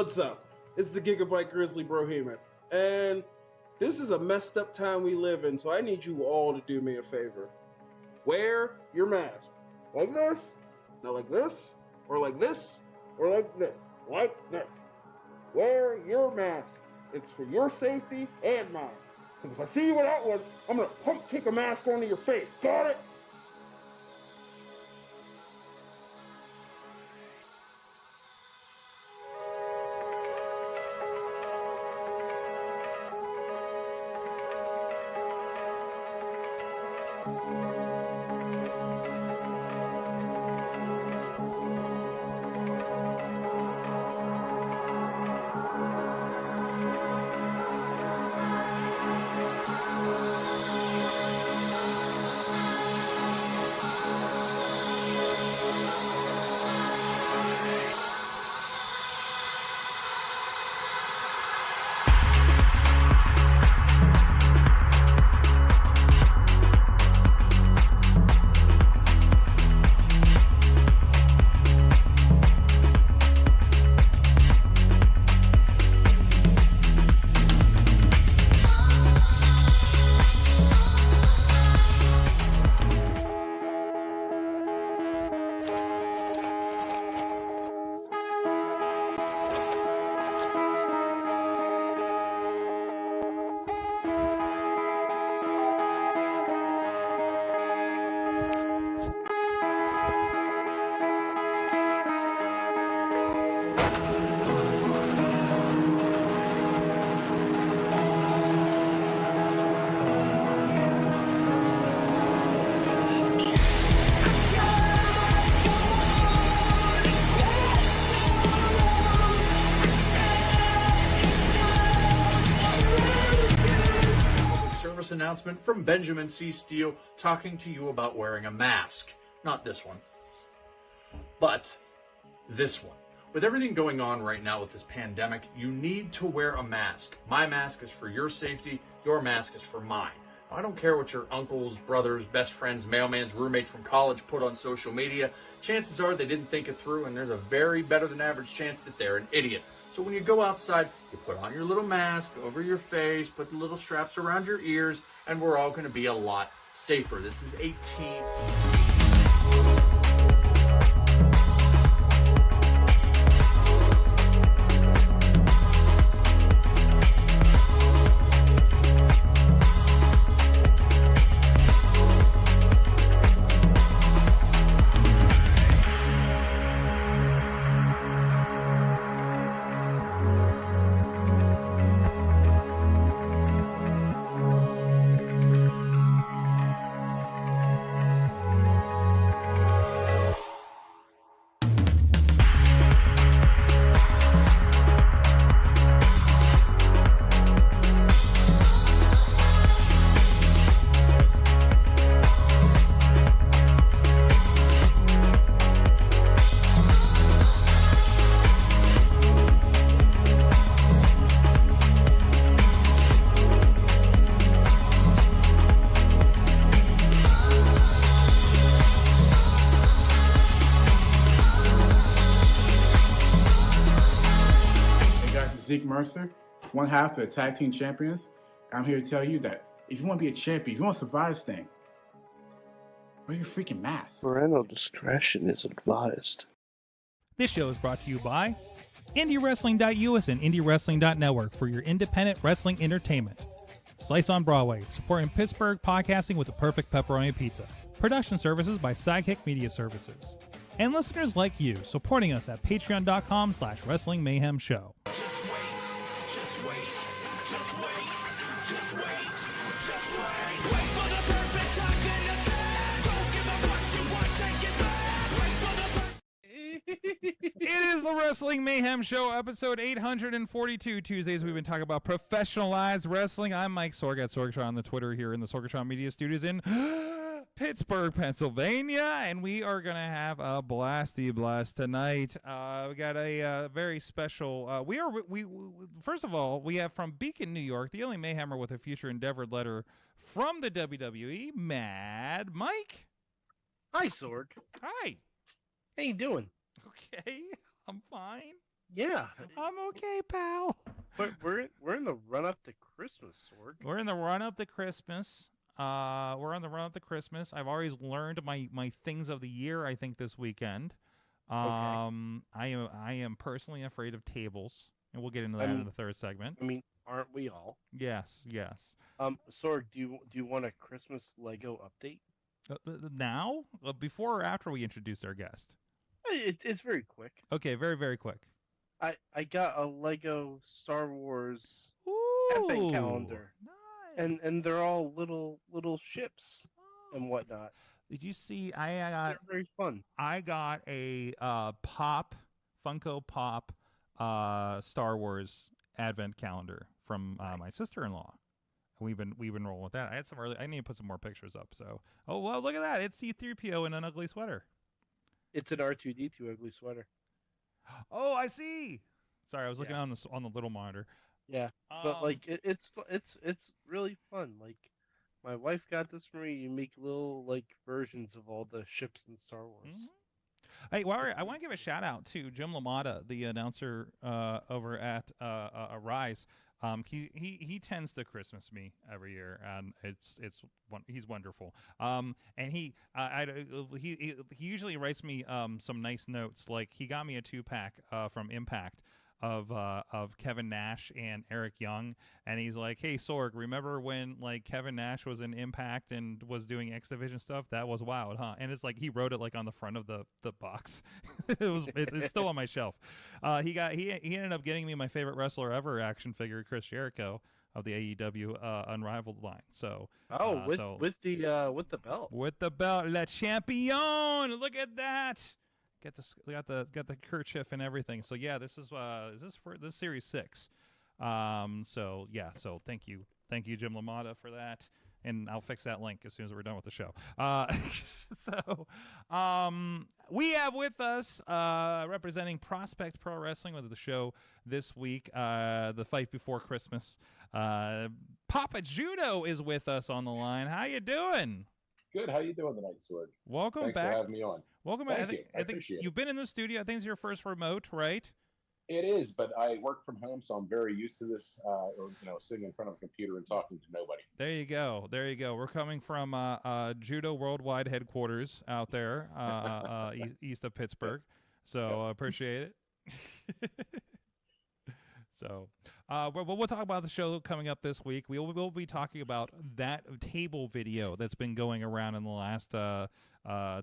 What's up? It's the Gigabyte Grizzly Brohemian, and this is a messed up time we live in, so I need you all to do me a favor. Wear your mask. Like this, not like this, or like this, or like this, like this. Wear your mask. It's for your safety and mine. Because if I see you without one, I'm gonna pump kick a mask onto your face. Got it? Announcement from Benjamin C. Steele talking to you about wearing a mask. Not this one, but this one. With everything going on right now with this pandemic, you need to wear a mask. My mask is for your safety. Your mask is for mine. Now, I don't care what your uncles, brothers, best friends, mailman's roommate from college put on social media. Chances are they didn't think it through, and there's a very better than average chance that they're an idiot. So when you go outside, you put on your little mask over your face, put the little straps around your ears, and we're all going to be a lot safer. This is a team. Mercer, one half of the tag team champions. I'm here to tell you that if you want to be a champion, if you want to survive this thing, wear your freaking mask. Parental discretion is advised. This show is brought to you by IndieWrestling.us and IndieWrestling.network for your independent wrestling entertainment. Slice on Broadway, supporting Pittsburgh podcasting with the perfect pepperoni pizza. Production services by Sidekick Media Services. And listeners like you, supporting us at patreon.com/Wrestling Mayhem Show. It is the Wrestling Mayhem Show, episode 842. Tuesdays, we've been talking about professionalized wrestling. I'm Mike Sorg at Sorgatron on the Twitter here in the Sorgatron Media Studios in Pittsburgh, Pennsylvania, and we are going to have a blasty blast tonight. We got a very special, first of all, we have from Beacon, New York, the only Mayhemmer with a future endeavored letter from the WWE, Mad Mike. Hi, Sorg. Hi. How you doing? Okay, I'm fine. Yeah, I'm okay, pal. but we're in the run up to Christmas, Sorg. We're in the run up to Christmas. We're on the run up to Christmas. I've always learned my things of the year. I think this weekend. I am personally afraid of tables, and we'll get into that in the third segment. I mean, aren't we all? Yes. Sorg, do you want a Christmas Lego update? Now, before or after we introduce our guest? It's very quick. Okay, very, very quick. I got a Lego Star Wars Ooh, advent calendar, nice. and they're all little ships and whatnot. Did you see? They're very fun. I got a Funko Pop Star Wars advent calendar from my sister-in-law. We've been rolling with that. I had some early. I need to put some more pictures up. So, oh well, look at that! It's C-3PO in an ugly sweater. It's an R2-D2 ugly sweater. Oh, I see. Sorry, I was looking on the little monitor. Yeah, but like it's really fun. Like my wife got this for me. You make little like versions of all the ships in Star Wars. Mm-hmm. Hey, I want to give a shout out to Jim LaMotta, the announcer over at Rise. He tends to Christmas me every year, and he's wonderful. And he usually writes me some nice notes. Like he got me a 2-pack from Impact of Kevin Nash and Eric Young, and he's like, "Hey Sorg, remember when like Kevin Nash was in Impact and was doing X Division stuff? That was wild, huh?" And it's like he wrote it like on the front of the box. It's still on my shelf. He ended up getting me my favorite wrestler ever action figure, Chris Jericho of the AEW Unrivaled line. So with the belt. With the belt, Le Champion. Look at that. Got the kerchief and everything. So yeah, this is series 6. So thank you Jim LaMotta for that, and I'll fix that link as soon as we're done with the show. We have with us representing Prospect Pro Wrestling with the show this week, the fight before Christmas. Papa Judo is with us on the line. How you doing? Good. How you doing tonight, Sword? Welcome Thanks back. for having me on. Welcome back. I think you've been in the studio. I think it's your first remote, right? It is, but I work from home, so I'm very used to this. Sitting in front of a computer and talking to nobody. There you go. We're coming from Judo Worldwide headquarters out there, east of Pittsburgh. So appreciate it. So, we'll talk about the show coming up this week. We will be talking about that table video that's been going around in the last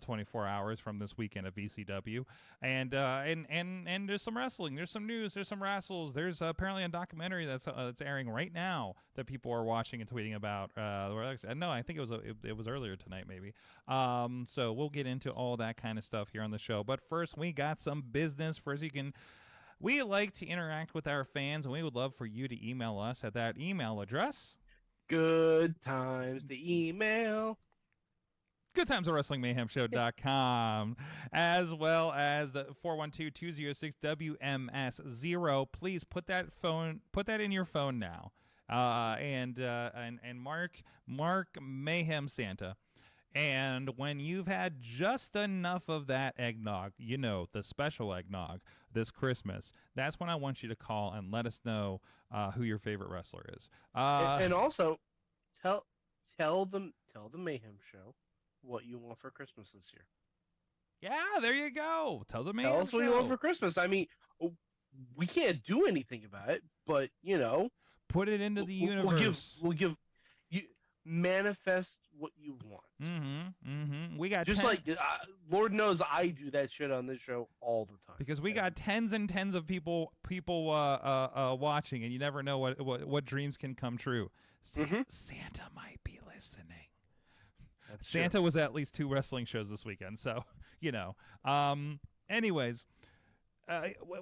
24 hours from this weekend at VCW, and there's some wrestling, there's some news, there's some wrestles. There's apparently a documentary that's airing right now that people are watching and tweeting about. No, I think it was earlier tonight, maybe. So we'll get into all that kind of stuff here on the show. But first, we got some business. We like to interact with our fans, and we would love for you to email us at that email address. Good times, the email. GoodTimesWrestlingMayhemShow.com, as well as the 412-206-WMS0. Please put that in your phone now, and mark Mayhem Santa. And when you've had just enough of that eggnog, the special eggnog this Christmas, that's when I want you to call and let us know who your favorite wrestler is. And also, tell the Mayhem Show what you want for Christmas this year. Yeah, there you go. Tell the Mayhem Show. Tell us what you want for Christmas. I mean, we can't do anything about it, but put it into the universe. We'll give you manifest what you want. We got Lord knows I do that shit on this show all the time because we got tens and tens of people watching, and you never know what dreams can come true. Santa might be listening. Santa was at least 2 wrestling shows this weekend, so anyways.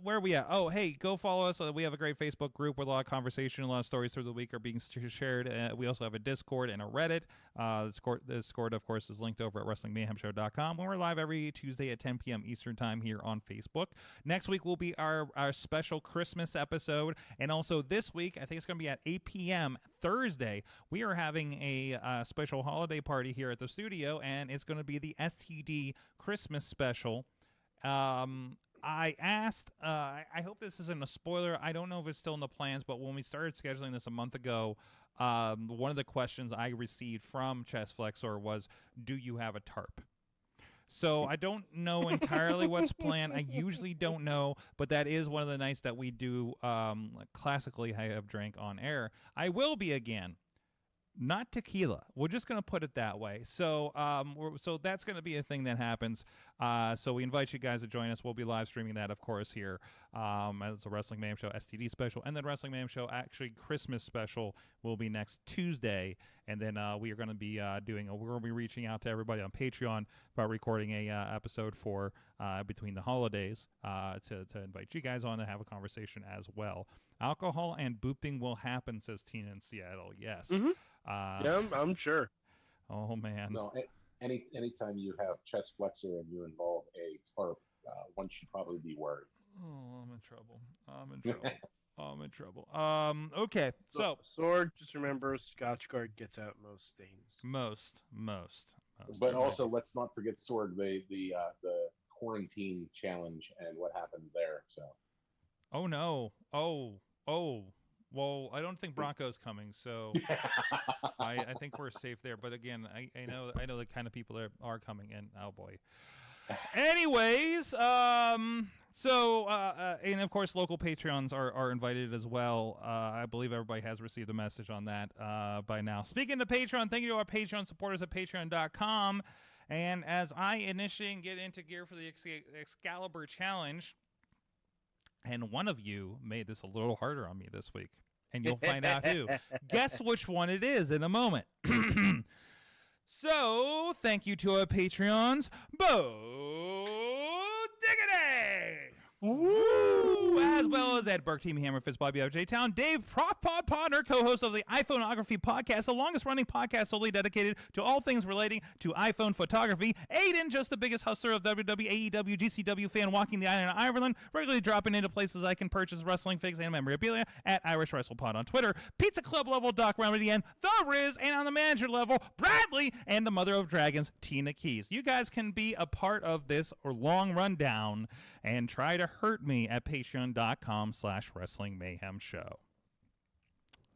Where are we at? Oh, hey, go follow us. We have a great Facebook group with a lot of conversation. A lot of stories through the week are being shared. We also have a Discord and a Reddit. The Discord, of course, is linked over at WrestlingMayhemShow.com. We're live every Tuesday at 10 p.m. Eastern Time here on Facebook. Next week will be our special Christmas episode. And also this week, I think it's going to be at 8 p.m. Thursday, we are having a special holiday party here at the studio, and it's going to be the STD Christmas special. I asked, I hope this isn't a spoiler. I don't know if it's still in the plans, but when we started scheduling this a month ago, one of the questions I received from Chest Flexor was, do you have a tarp? So I don't know entirely what's planned. I usually don't know, but that is one of the nights that we do classically I have drank on air. I will be again. Not tequila. We're just going to put it that way. So so that's going to be a thing that happens. So we invite you guys to join us. We'll be live streaming that, of course, here. It's a Wrestling Mayhem Show STD special. And then Wrestling Mayhem Show, actually, Christmas special will be next Tuesday. And then we are going to be we're going to be reaching out to everybody on Patreon about recording a episode for between the holidays to invite you guys on to have a conversation as well. Alcohol and booping will happen, says Tina in Seattle. Yes. Mm-hmm. Yeah, I'm sure. Oh man. No, anytime you have chest flexor and you involve a tarp, one should probably be worried. Oh, I'm in trouble. I'm in trouble. Okay. So Sword, just remember, Scotchgard gets out most stains. Most. But also, let's not forget Sword, the quarantine challenge and what happened there. So. Oh no. Oh. Well, I don't think Bronco's coming, so I think we're safe there. But again, I know the kind of people that are coming in. Oh boy. Anyways, and of course, local Patreons are invited as well. I believe everybody has received a message on that by now. Speaking of Patreon, thank you to our Patreon supporters at patreon.com. And as I initiate and get into gear for the Excalibur Challenge, and one of you made this a little harder on me this week, and you'll find out who. Guess which one it is in a moment. So, thank you to our Patreons, Bo Diggity! Woo! As well as Ed Burke, Team Hammer, Fist, Bobby of J-Town, Dave, Prof Pod Podner, co-host of the iPhoneography podcast, the longest-running podcast solely dedicated to all things relating to iPhone photography. Aiden, just the biggest hustler of WWE, AEW, GCW fan walking the island of Ireland, regularly dropping into places I can purchase wrestling figs and memorabilia at Irish WrestlePod on Twitter. Pizza Club level, Doc Remedy and The Riz, and on the manager level, Bradley, and the Mother of Dragons, Tina Keys. You guys can be a part of this or long rundown and try to hurt me at patreon.com/Wrestling Mayhem Show.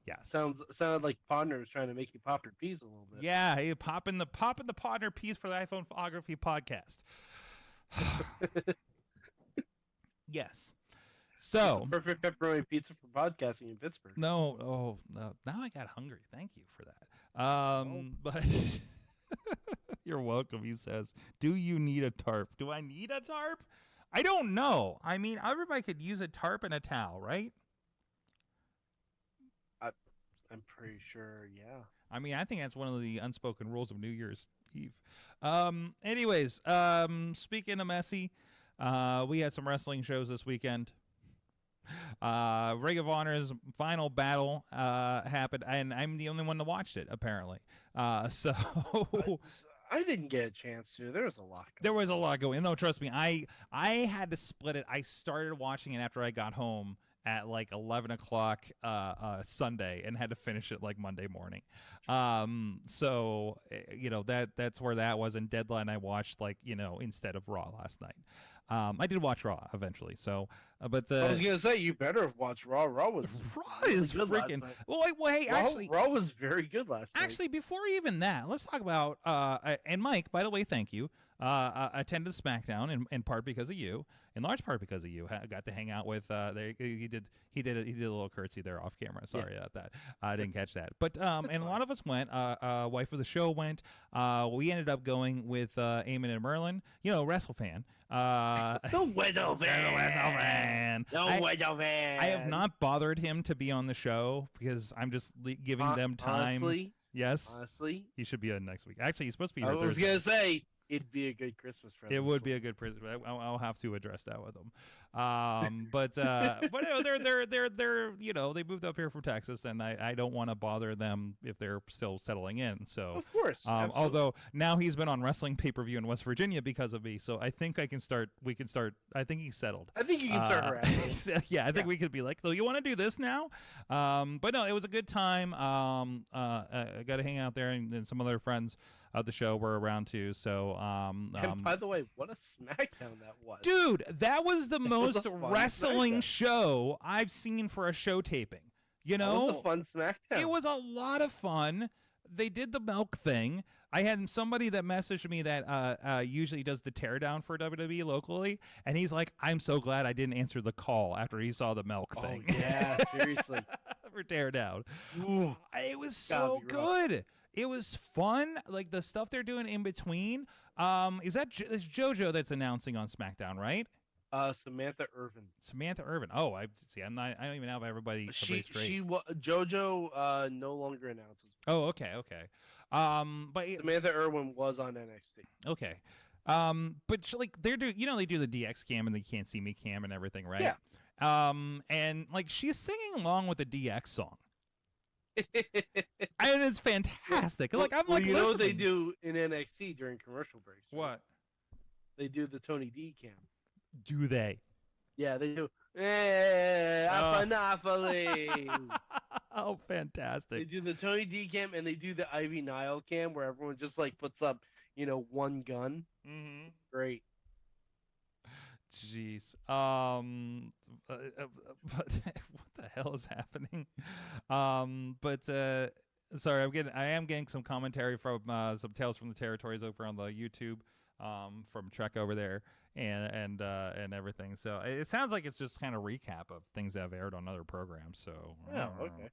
Yes. Sounded like Podner was trying to make you pop your peas a little bit. Yeah, hey, popping the Podner piece for the iPhone Photography podcast. Yes. So perfect pepperoni pizza for podcasting in Pittsburgh. No. Now I got hungry. Thank you for that. But you're welcome. He says, "Do you need a tarp? Do I need a tarp? I don't know. I mean, everybody could use a tarp and a towel, right? I'm pretty sure, yeah. I mean, I think that's one of the unspoken rules of New Year's Eve. Anyways, speaking of messy, we had some wrestling shows this weekend. Ring of Honor's Final Battle happened, and I'm the only one that watched it, apparently. So I didn't get a chance to. There was a lot. There was a lot going. No, trust me. I had to split it. I started watching it after I got home at like 11 o'clock Sunday and had to finish it like Monday morning. So that's where that was. And Deadline I watched instead of Raw last night. I did watch Raw eventually. So, but I was gonna say you better have watched Raw. Raw is freaking. Well, hey, actually, Raw was very good last night. Actually, before even that, let's talk about and Mike. By the way, thank you. Attended SmackDown in part because of you, in large part because of you. Got to hang out with. He did a little curtsy there off camera. Sorry about that. I didn't catch that. But and a lot of us went. Wife of the show went. We ended up going with Eamon and Merlin. Wrestle fan. The Widow Van. I have not bothered him to be on the show because I'm just giving them time. Honestly, yes. Honestly, he should be on next week. Actually, he's supposed to be here I was gonna say it'd be a good Christmas present. It would be a good present. I'll have to address that with them. But they're they moved up here from Texas, and I don't want to bother them if they're still settling in. So of course, although now he's been on wrestling pay-per-view in West Virginia because of me, so I think we can start. I think he's settled. I think you can start harassing. Yeah, I think we could be like, so you want to do this now? But no, it was a good time. I got to hang out there and some other friends. of the show were around too. So, And by the way, what a SmackDown that was. dude, that was the most was a fun wrestling SmackDown. show I've seen for a show taping. You That know, was a fun SmackDown. it was a lot of fun. They did the milk thing. I had somebody that messaged me that usually does the teardown for WWE locally, and he's like, "I'm so glad I didn't answer the call after he saw the milk thing." Yeah, seriously. For teardown. Ooh. It was Gotta so be rough. good. It was fun. Like the stuff they're doing in between. Is it's JoJo that's announcing on SmackDown, right? Samantha Irvin. Samantha Irvin. Oh, I see. I don't even have everybody straight. JoJo no longer announces. Oh, okay. But Samantha Irvin was on NXT. okay. But like they do the DX cam and the Can't See Me cam and everything, right? Yeah. And like she's singing along with the DX song. And it's fantastic. Like I'm like, you know what they listening. do in NXT during commercial breaks? Right? What They do the Tony D cam. do they? Yeah, they do. Monopoly. Oh, They fantastic. do the Tony D cam and they do the Ivy Nile cam where everyone just like puts up, one gun. Mm-hmm. Great. Jeez. But what the hell is happening? Sorry, I am getting some commentary from some Tales from the Territories over on the YouTube, from Trek over there and everything. So it sounds like it's just kind of recap of things that have aired on other programs. So Oh, okay.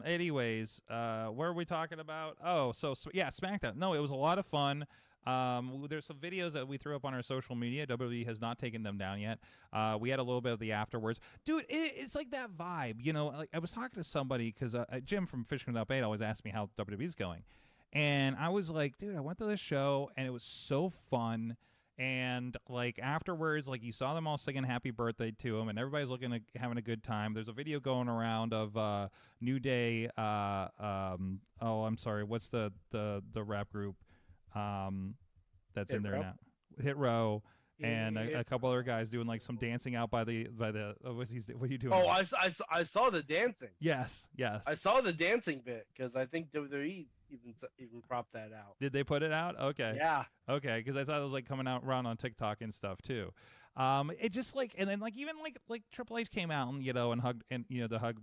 Anyways, what are we talking about? Oh, so yeah, SmackDown. No, it was a lot of fun. There's some videos that we threw up on our social media. WWE has not taken them down yet. We had a little bit of the afterwards. Dude, it's like that vibe, like I was talking to somebody because Jim from Fishing Up 8 always asked me how WWE's going. And I was like, dude, I went to this show and it was so fun. And like afterwards, like you saw them all singing happy birthday to him and everybody's having a good time. There's a video going around of New Day. I'm sorry. What's the rap group? That's Hit in there Row? now. Hit Row, and Yeah. a couple other guys doing like some dancing out by the what are you doing? Oh, I saw the dancing. yes. I saw the dancing bit because I think WWE even propped that out. Did they put it out? Okay. Yeah. Okay, because I thought it was like coming out around on TikTok and stuff too. It just like, and then like even like Triple H came out and and hugged and the hug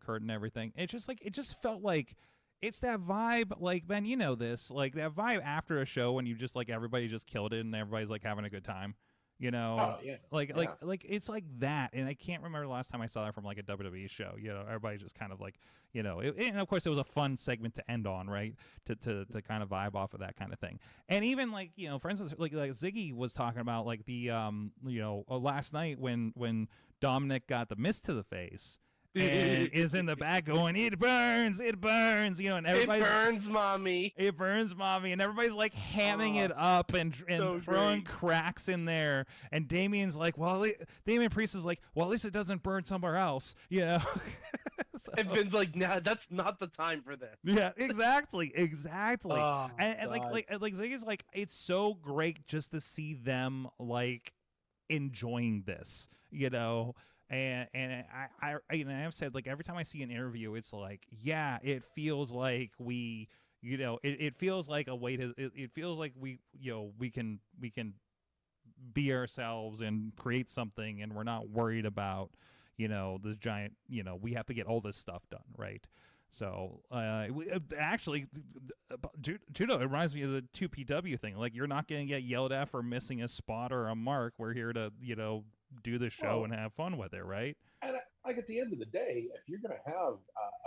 Kurt and everything. It just felt like. It's that vibe, like, Ben, you know this, like that vibe after a show when you just like everybody just killed it and everybody's like having a good time, Oh, yeah. like Yeah. it's like that, and I can't remember the last time I saw that from like a WWE show. Everybody just kind of like, and of course it was a fun segment to end on, right? To kind of vibe off of that kind of thing, and even like for instance, like Ziggy was talking about like the last night when Dominic got the mist to the face. And is in the back going, it burns, and everybody's, It burns, mommy. it burns, mommy, and everybody's like hamming it up and so throwing great. cracks in there, and Damien's like, Damian Priest is like, well, at least it doesn't burn somewhere else, So- And Vin's like, nah, that's not the time for this. yeah, exactly. Oh, and God. like Ziggy's like, it's so great just to see them like enjoying this, And I've said like every time I see an interview, it's like, yeah, it feels like we, it feels like a weight. It feels like we can be ourselves and create something, and we're not worried about this giant. We have to get all this stuff done, right? So actually, Judo, it reminds me of the 2PW thing. Like, you're not going to get yelled at for missing a spot or a mark. We're here to do the show and have fun with it, right? And like at the end of the day, if you're going to have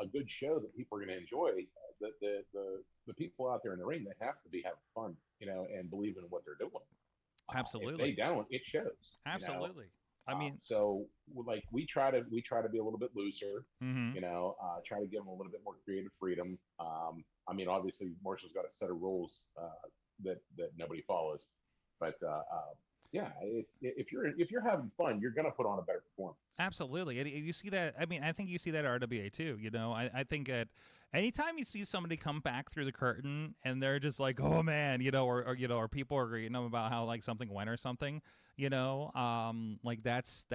a good show that people are going to enjoy, the people out there in the ring, they have to be having fun, and believe in what they're doing. Absolutely. If they don't, it shows. Absolutely. I mean, so like we try to be a little bit looser, mhm. try to give them a little bit more creative freedom. I mean, obviously Marshall's got a set of rules that nobody follows, but yeah, it's if you're having fun, you're gonna put on a better performance. Absolutely. And you see that. I mean, I think you see that at RWA too. I think that anytime you see somebody come back through the curtain and they're just like, oh man, or people are about how like something went or something, like that's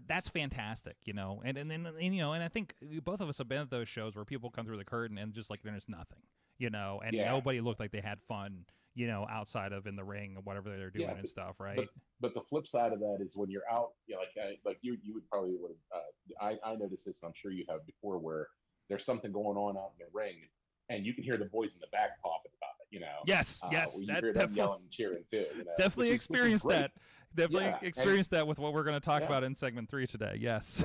that's fantastic, and I think both of us have been at those shows where people come through the curtain and just like there's nothing, and nobody looked like they had fun, outside of in the ring or whatever they're doing and stuff, right? But the flip side of that is when you're out, like you would probably I noticed this, and I'm sure you have before, where there's something going on out in the ring, and you can hear the boys in the back popping about it, Yes, yes, you hear them yelling and cheering too. Definitely experienced that. Definitely experienced that with what we're going to talk about in segment 3 today. Yes.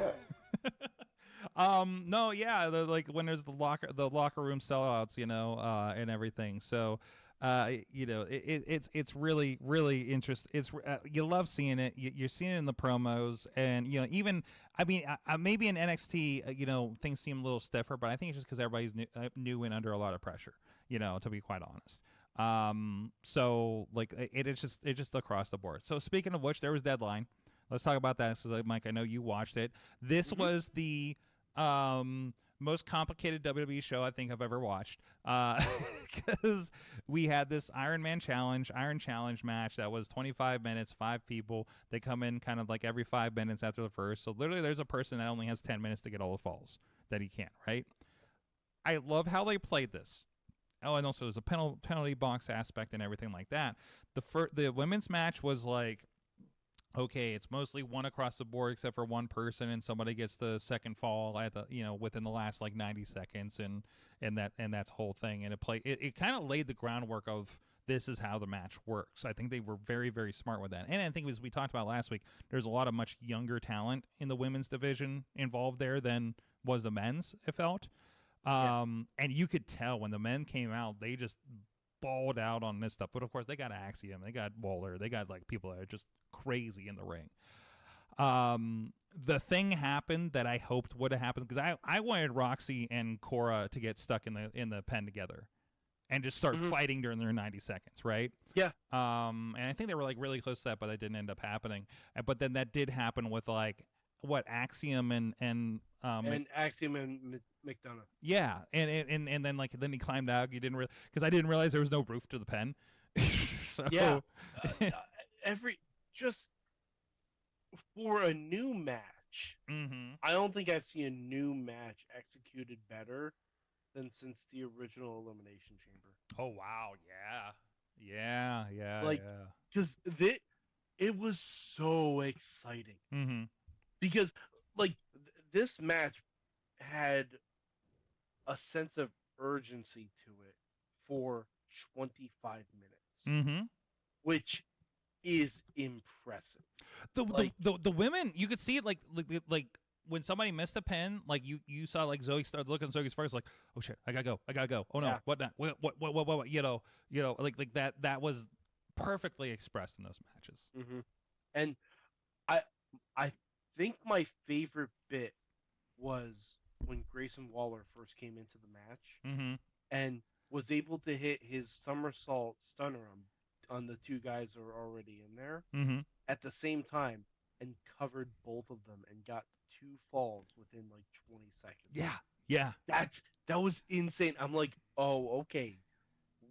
Yeah. Like when there's the locker room sellouts, and everything. So, it's really, really interesting. It's you love seeing it. You're seeing it in the promos, and even maybe in NXT, things seem a little stiffer, but I think it's just because everybody's new and under a lot of pressure. To be quite honest. So like it's just across the board. So speaking of which, there was Deadline. Let's talk about that. So Mike, I know you watched it. This was the most complicated WWE show I think I've ever watched, because we had this Iron Challenge match that was 25 minutes, 5 people. They come in kind of like every 5 minutes after the first. So literally there's a person that only has 10 minutes to get all the falls that he can't, right? I love how they played this. Oh, and also there's a penalty box aspect and everything like that. The women's match was like, okay, it's mostly one across the board except for one person, and somebody gets the second fall at the within the last like 90 seconds, and that's the whole thing. And it kind of laid the groundwork of this is how the match works. I think they were very, very smart with that. And I think as we talked about last week, there's a lot of much younger talent in the women's division involved there than was the men's, it felt. And you could tell when the men came out, they just balled out on this stuff. But of course, they got Axiom, they got Waller, they got like people that are just crazy in the ring. The thing happened that I hoped would have happened, because I wanted Roxy and Cora to get stuck in the pen together and just start fighting during their 90 seconds, right? Yeah. And I think they were like really close to that, but that didn't end up happening. But then that did happen with like Axiom and Axiom and McDonough. Yeah, and then then he climbed out. Because I didn't realize there was no roof to the pen. So. Yeah, just for a new match, I don't think I've seen a new match executed better than since the original Elimination Chamber. Oh wow, yeah. Because it was so exciting. Because like this match had a sense of urgency to it for 25 minutes, which is impressive. The women, you could see it like when somebody missed a pin, like you saw like Zoe started looking at Zoe's first, like, oh shit, I gotta go. Oh no, Yeah. what not? What like that was perfectly expressed in those matches. And I think my favorite bit was when Grayson Waller first came into the match and was able to hit his somersault stunner on the two guys that were already in there at the same time and covered both of them and got 2 falls within like 20 seconds. Yeah. That was insane. I'm like, oh, okay,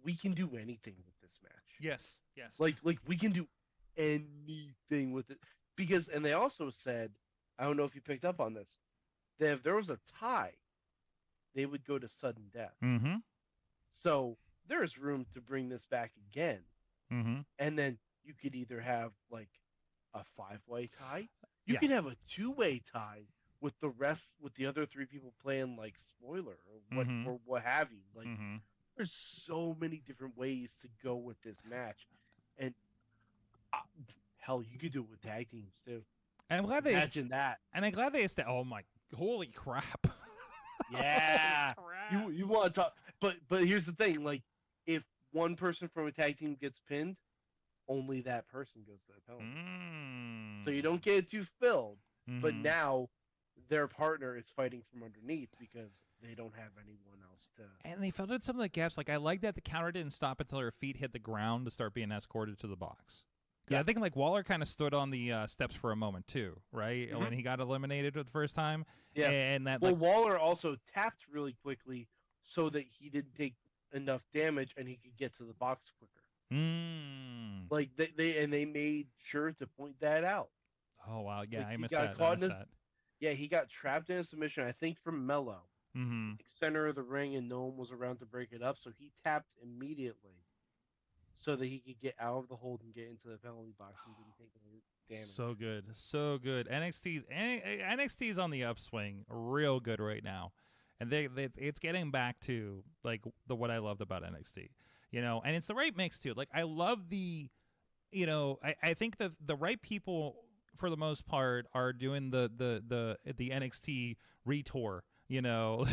we can do anything with this match. Yes. Like we can do anything with it. Because, and they also said, I don't know if you picked up on this, that if there was a tie, they would go to sudden death. So there's room to bring this back again. And then you could either have like a 5-way tie. You can have a 2-way tie with the other 3 people playing like spoiler or what have you. Like there's so many different ways to go with this match. And hell, you could do it with tag teams too. And I'm glad imagine that. And I'm glad they oh my, holy crap. Yeah. Holy crap. You want to talk, but here's the thing, like if one person from a tag team gets pinned, only that person goes to the penalty. So you don't get it too filled, but now their partner is fighting from underneath because they don't have anyone else to. And they filled in some of the gaps. Like I like that the counter didn't stop until her feet hit the ground to start being escorted to the box. Yeah, I think like Waller kind of stood on the steps for a moment too, right? When he got eliminated the first time. Yeah, and that Waller also tapped really quickly so that he didn't take enough damage and he could get to the box quicker. Like they made sure to point that out. Oh wow, yeah, Like, I he missed got that. caught in Yeah, he got trapped in a submission, I think from Mello, Mm-hmm. like center of the ring, and no one was around to break it up. So he tapped immediately, so that he could get out of the hold and get into the penalty box and didn't take any damage. So good, so good. NXT's on the upswing, real good right now, and it's getting back to like what I loved about NXT, and it's the right mix too. Like I love the, I think that the right people for the most part are doing the NXT retour. The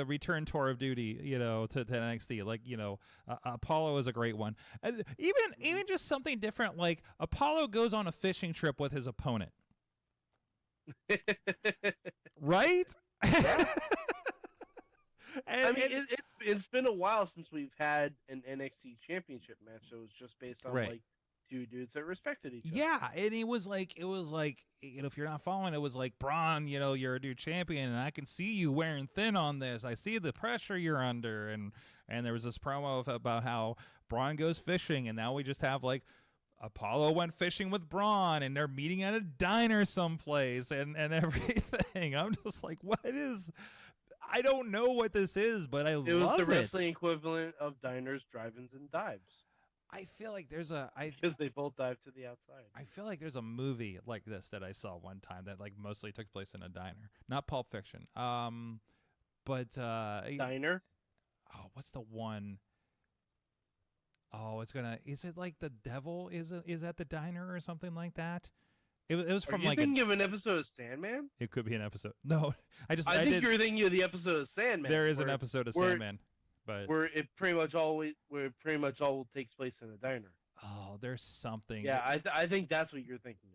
return tour of duty, to NXT. Like, Apollo is a great one. And even just something different, like Apollo goes on a fishing trip with his opponent. Right? Yeah. It's been a while since we've had an NXT championship match, so it's just based on like two dudes that respected each other. Yeah, and it was like, if you're not following, it was like, Braun, you're a new champion, and I can see you wearing thin on this. I see the pressure you're under, and there was this promo about how Braun goes fishing, and now we just have like Apollo went fishing with Braun, and they're meeting at a diner someplace, and everything. I'm just like, what is? I don't know what this is, but I love it. It was the wrestling equivalent of diners, drive-ins, and dives. I feel like there's because they both dive to the outside. I feel like there's a movie like this that I saw one time that like mostly took place in a diner, not Pulp Fiction. But Diner. Oh, what's the one? Oh, is it like the devil is at the diner or something like that? It was from like. Are you thinking of an episode of Sandman? It could be an episode. No, I think you're thinking of the episode of Sandman. There is an episode of Sandman. But where it pretty much all takes place in a diner. Oh, there's something. Yeah, I think that's what you're thinking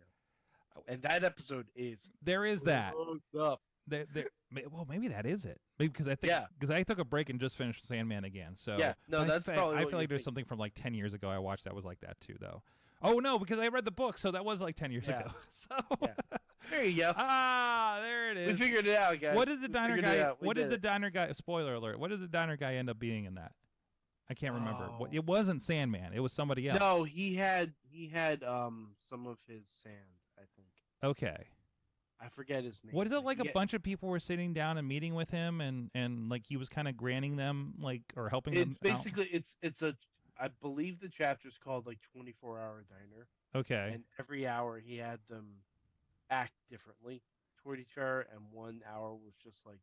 of. And that episode is. There is that. Up. Well, maybe that is it. Maybe because I took a break and just finished Sandman again. So yeah, no, that's probably. I feel like there's something from like 10 years ago I watched that was like that too, though. Oh no, because I read the book, so that was like 10 years ago. So there you go. There it is. We figured it out, guys. What did the diner guy? What did the diner guy? Spoiler alert. What did the diner guy end up being in that? I can't remember. It wasn't Sandman. It was somebody else. No, he had some of his sand, I think. Okay. I forget his name. What is it like? A bunch of people were sitting down and meeting with him, and like he was kind of granting them like or helping them. It's basically it's a. I believe the chapter's called like 24-hour diner. Okay. And every hour he had them act differently toward each other, and 1 hour was just like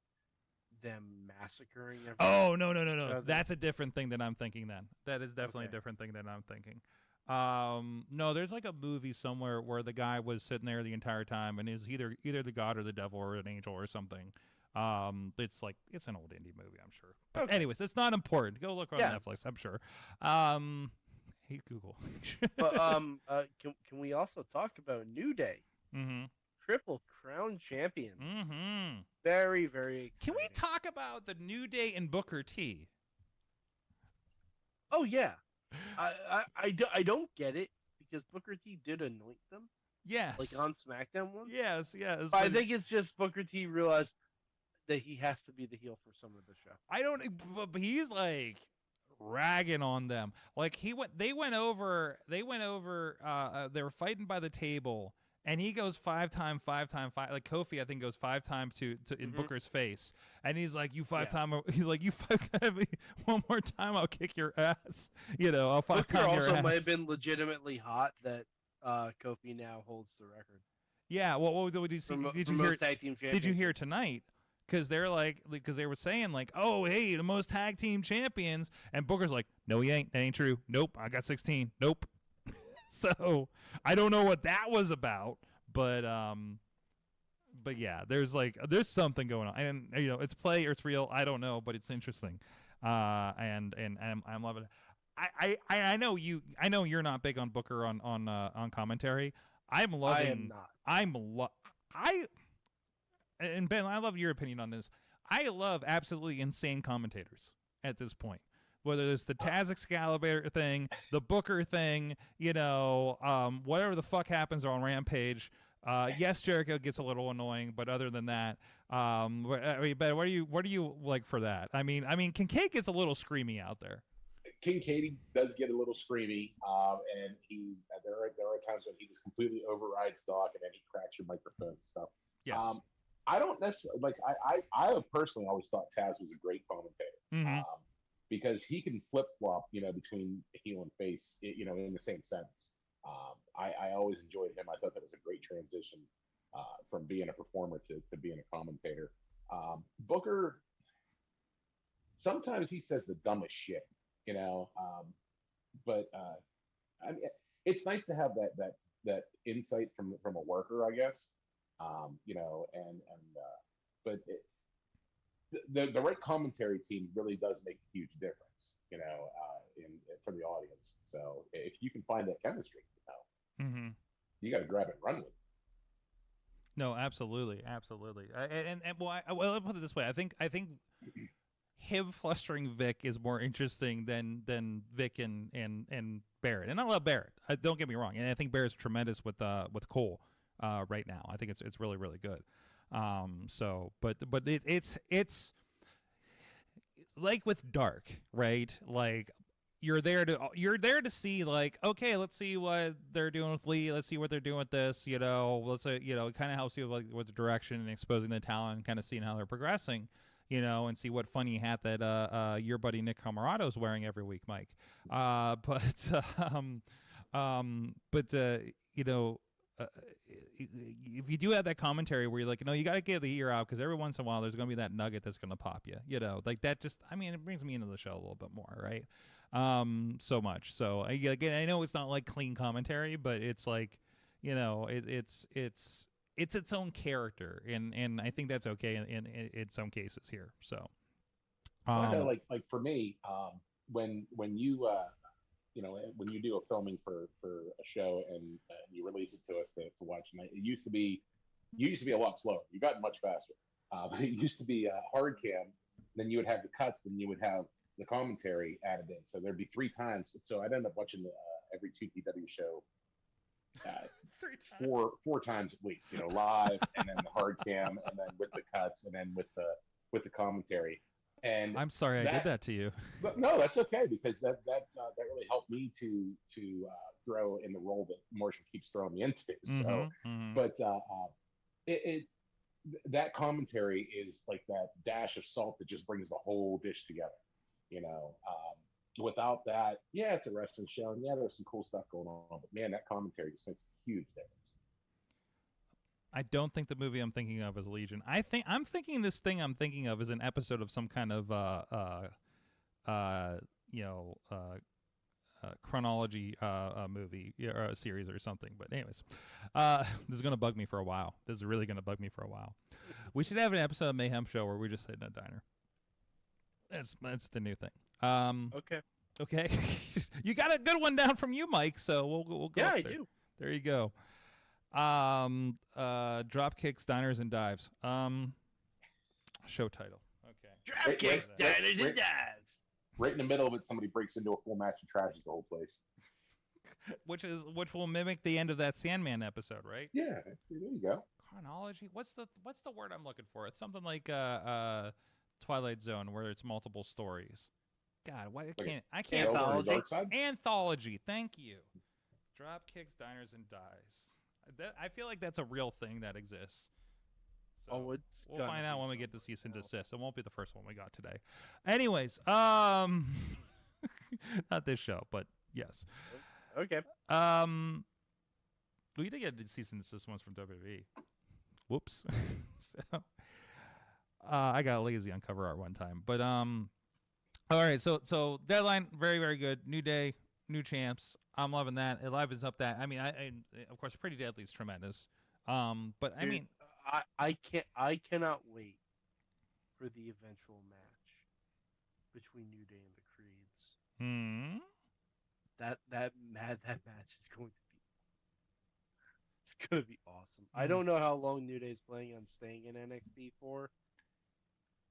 them massacring everyone. Oh no! That's a different thing than I'm thinking. Then that is definitely a different thing than I'm thinking. No, there's like a movie somewhere where the guy was sitting there the entire time, and is either the god or the devil or an angel or something. It's an old indie movie, I'm sure. But anyways, it's not important. Go look on Netflix, I'm sure. Hey Google. But can we also talk about New Day? Mm-hmm. Triple Crown champions. Mm-hmm. Very, very exciting. Can we talk about the New Day and Booker T? Oh yeah. I don't get it because Booker T did anoint them. Yes. Like on SmackDown one. Yes. But I think it's just Booker T realized that he has to be the heel for some of the show. I don't. But he's like ragging on them. Like they went over. They were fighting by the table, and he goes 5 times. Like Kofi, I think goes 5 times to in Booker's face, and he's like, "You 5 times." He's like, "You 5 times. One more time, I'll kick your ass." I'll 5 times your ass. Booker also might have been legitimately hot that Kofi now holds the record. Yeah. Well, did you see? Did you hear tonight? Because they were saying like, oh hey, the most tag team champions, and Booker's like, no, he ain't. That ain't true. Nope, I got 16. Nope. So I don't know what that was about, but yeah, there's something going on, and it's play or it's real. I don't know, but it's interesting, and I'm loving it. I know you're not big on Booker on commentary. I'm loving. I am not. And Ben, I love your opinion on this. I love absolutely insane commentators at this point. Whether it's the Taz Excalibur thing, the Booker thing, whatever the fuck happens on Rampage. Yes, Jericho gets a little annoying, but other than that, Ben, what do you like for that? I mean, Kincaid gets a little screamy out there. Kincaid does get a little screamy, and there there are times when he just completely overrides Doc and then he cracks your microphone and stuff. Yes. I don't necessarily like. I personally always thought Taz was a great commentator because he can flip flop, between heel and face, in the same sentence. I always enjoyed him. I thought that was a great transition from being a performer to being a commentator. Booker, sometimes he says the dumbest shit, but I mean, it's nice to have that insight from a worker, I guess. But the right commentary team really does make a huge difference, for the audience. So if you can find that chemistry, you got to grab it and run with it. No, absolutely. Well, I'll put it this way. I think him flustering Vic is more interesting than Vic and Barrett. And I love Barrett. Don't get me wrong. And I think Barrett's tremendous with Cole right now. I think it's really, really good. But it's like with Dark, right? Like you're there to see, like, okay, let's see what they're doing with Lee. Let's see what they're doing with this. Let's it kind of helps you with the direction and exposing the talent, and kind of seeing how they're progressing. And see what funny hat that your buddy Nick Camarado's wearing every week, Mike. If you do have that commentary where you're like, no, you got to get the ear out, because every once in a while there's going to be that nugget that's going to pop you, like that. Just, I mean, it brings me into the show a little bit more, right? So much. So again, I know it's not like clean commentary, but it's like, it's its own character, and I think that's okay in some cases here. So, I know, like for me, when you when you do a filming for a show and you release it to us to watch, and you used to be a lot slower. You got much faster, but it used to be hard cam. Then you would have the cuts, then you would have the commentary added in. So there'd be 3 times. So I'd end up watching every 2PW show 4 times at least, live, and then the hard cam, and then with the cuts, and then with the commentary. And I'm sorry I did that to you. But no, that's okay, because that really helped me to grow in the role that Marshall keeps throwing me into. So, but that commentary is like that dash of salt that just brings the whole dish together. Without that, yeah, it's a wrestling show, and yeah, there's some cool stuff going on, but man, that commentary just makes a huge difference. I don't think the movie I'm thinking of is Legion. I'm thinking this thing I'm thinking of is an episode of some kind of chronology movie or a series or something. But anyways, this is gonna bug me for a while. This is really gonna bug me for a while. We should have an episode of Mayhem Show where we just sit in a diner. That's the new thing. Okay. You got a good one down from you, Mike. So we'll go. Yeah, up I there. do. There you go. Dropkicks, Diners, and Dives. Show title. Okay. Dropkicks, Diners, and Dives. Right in the middle of it, somebody breaks into a full match and trashes the whole place. Which will mimic the end of that Sandman episode, right? Yeah, there you go. Chronology. What's the word I'm looking for? It's something like Twilight Zone, where it's multiple stories. God, why I can't anthology. Thank you. Dropkicks, Diners, and Dives. I feel like that's a real thing that exists. So we'll find out when we get the cease and desist. It won't be the first one we got today. Anyways, not this show, but yes. Okay. We did get the cease and desist ones from WWE. Whoops. So I got lazy on cover art one time, but all right. So Deadline, very, very good. New day, new champs. I'm loving that. It livens up that. I mean, I of course, Pretty Deadly is tremendous. But I mean, I cannot wait for the eventual match between New Day and the Creeds. That match is going to be awesome. I don't know how long New Day's planning on staying in NXT for.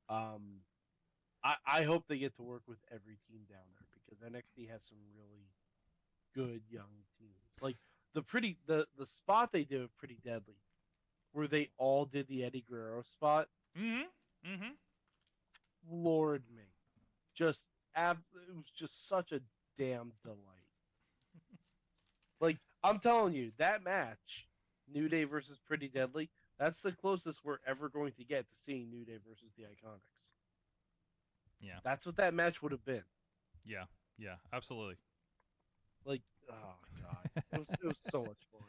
I hope they get to work with every team down there, because NXT has some really good young teams. Like the spot they did with Pretty Deadly, where they all did the Eddie Guerrero spot. Lord me, it was just such a damn delight. Like I'm telling you, that match, New Day versus Pretty Deadly, that's the closest we're ever going to get to seeing New Day versus the Iconics. Yeah. That's what that match would have been. Yeah, absolutely. Like, oh god, it was so much fun.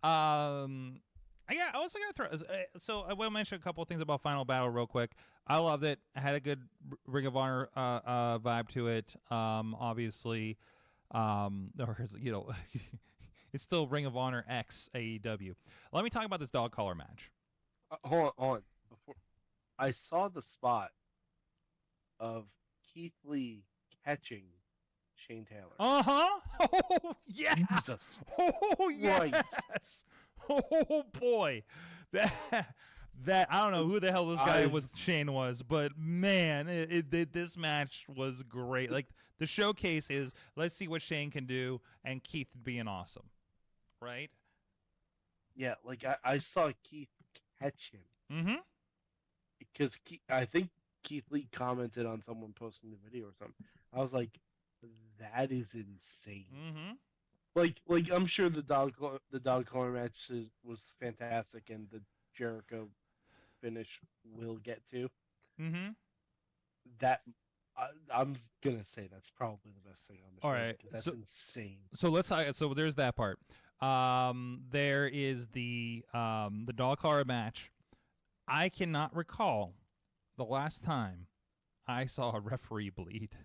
I also got to throw. So I will mention a couple of things about Final Battle real quick. I loved it. I had a good Ring of Honor vibe to it. Obviously, it's still Ring of Honor X AEW. Let me talk about this dog collar match. Hold on. Before I saw the spot of Keith Lee catching Shane Taylor. Oh yeah. Jesus. Oh yes. Christ. Oh boy. That I don't know who the hell this guy Shane was, but man, this match was great. Like the showcase is, let's see what Shane can do, and Keith being awesome, right? Yeah, like I saw Keith catch him. Mm-hmm. Because I think Keith Lee commented on someone posting the video or something. I was like, that is insane. Mm-hmm. Like I'm sure the dog collar match was fantastic, and the Jericho finish we'll get to. Mm-hmm. That I'm gonna say that's probably the best thing on the show. All right, that's insane. So let's so there's that part. There is the dog collar match. I cannot recall the last time I saw a referee bleed.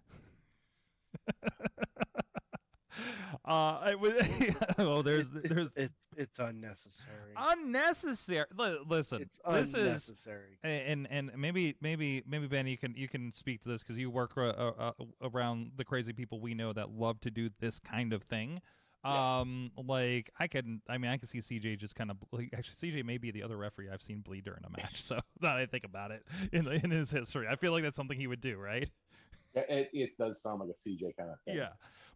It's unnecessary. Unnecessary. Listen, it's unnecessary. And maybe Ben, you can speak to this because you work around the crazy people we know that love to do this kind of thing. Like I can see CJ just kind of actually CJ may be the other referee I've seen bleed during a match. So now that I think about it in his history, I feel like that's something he would do, right? Yeah, it does sound like a CJ kind of thing. Yeah,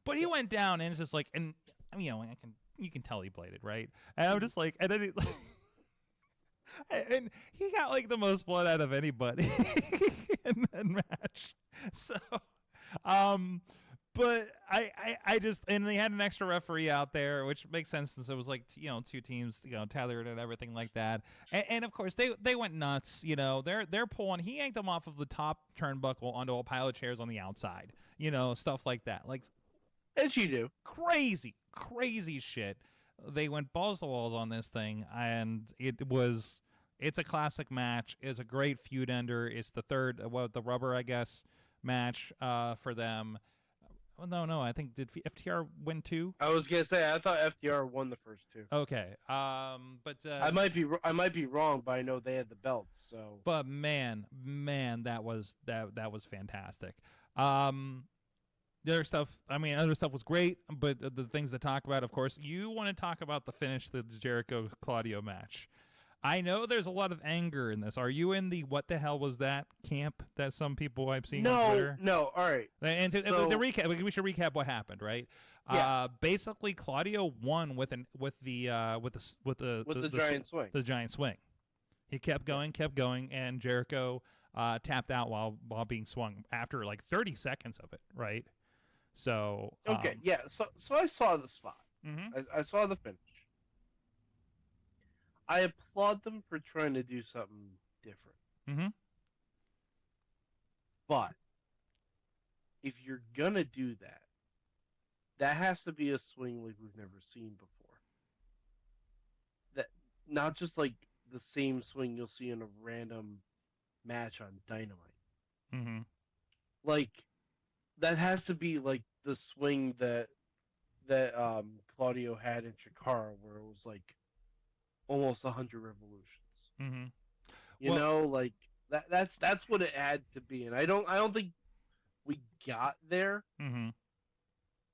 but he went down and it's just like, and you can tell he bladed, right? And I'm just like, and then and he got like the most blood out of anybody in that match. So, but I just, and they had an extra referee out there, which makes sense since it was like, two teams, tethered and everything like that. And of course they went nuts, they're pulling, he yanked them off of the top turnbuckle onto a pile of chairs on the outside, stuff like that. Like, as you do. Crazy shit. They went balls to walls on this thing, and it's a classic match. It's a great feud ender. It's the third, the rubber, I guess, match for them. Well, no. I think did FTR win 2? I was gonna say I thought FTR won the first 2. Okay, but I might be wrong, but I know they had the belts. So, but man, that was fantastic. The other stuff, other stuff was great, but the things to talk about, of course, you want to talk about the finish, the Jericho Claudio match. I know there's a lot of anger in this. Are you in the what the hell was that camp that some people I've seen on Twitter? No, all right. And to recap, we should recap what happened, right? Yeah. Basically, Claudio won with the giant swing. The giant swing. He kept going, and Jericho tapped out while being swung after like 30 seconds of it, right? So okay, yeah. So I saw the spot. Mm-hmm. I saw the finish. I applaud them for trying to do something different. Mm-hmm. But if you're gonna do that, that has to be a swing like we've never seen before. That not just like the same swing you'll see in a random match on Dynamite. Mm-hmm. Like that has to be like the swing that Claudio had in Chikara, where it was like almost 100 revolutions. Mm-hmm. Like that's what it had to be, and I don't think we got there. Mm-hmm.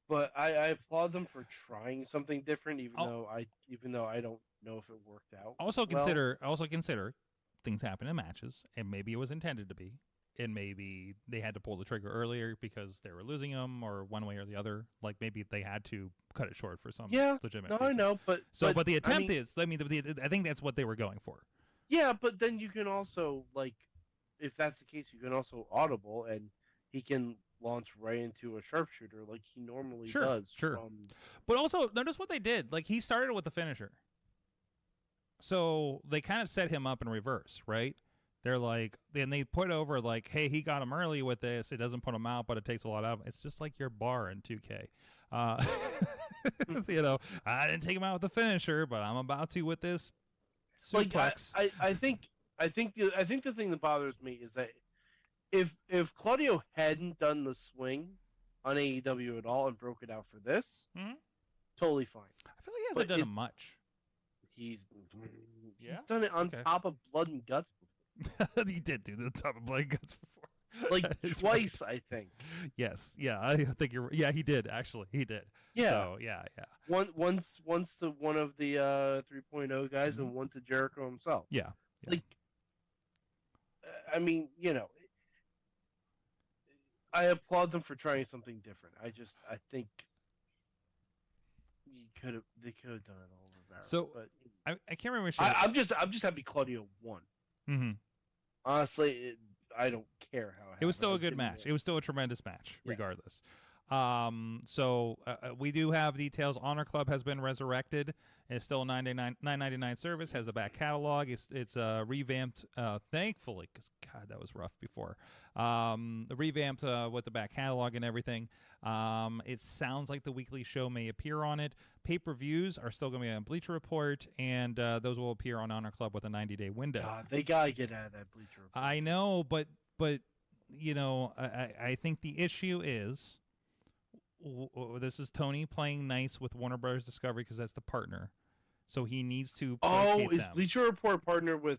But I applaud them for trying something different, even though I don't know if it worked out. Also consider things happen in matches, and maybe it was intended to be, and maybe they had to pull the trigger earlier because they were losing them, or one way or the other. Like maybe they had to cut it short for some legitimate reason. I know, but the attempt is. I think that's what they were going for. Yeah, but then you can also if that's the case, you can also audible, and he can launch right into a sharpshooter like he normally Sure, does. sure. From... But also, notice what they did. Like, he started with the finisher. So they kind of set him up in reverse, right? They're like, and they put over like, hey, he got him early with this. It doesn't put him out, but it takes a lot out of him. It's just like your bar in 2K. You know, I didn't take him out with the finisher, but I'm about to with this suplex. Like, I think the thing that bothers me is that if Claudio hadn't done the swing on AEW at all and broke it out for this, totally fine. I feel like he hasn't done it much. He's Yeah? done it on top of Blood and Guts before. He did do the top of Blood and Guts before. Like twice, right. I think. Yes, yeah, I think you're. Yeah, he did actually. He did. Yeah. So yeah. Once to one of the 3.0 guys and one to Jericho himself. Yeah. Like, I mean, you know, I applaud them for trying something different. I think they could have done it all over Barrett. So but, I can't remember. I'm just happy Claudio won. Mm-hmm. Honestly, I don't care how it was still a good match. It was still a tremendous match, regardless. So we do have details. Honor Club has been resurrected. It's still a $9.99 service. Has the back catalog. It's revamped. Thankfully, because God, that was rough before. Revamped with the back catalog and everything. It sounds like the weekly show may appear on it. Pay-per-views are still going to be on Bleacher Report, and those will appear on Honor Club with a 90-day window. God, they gotta get out of that Bleacher Report. I know, but you know, I think the issue is. This is Tony playing nice with Warner Brothers Discovery because that's the partner. So he needs to is them. Bleacher Report partner with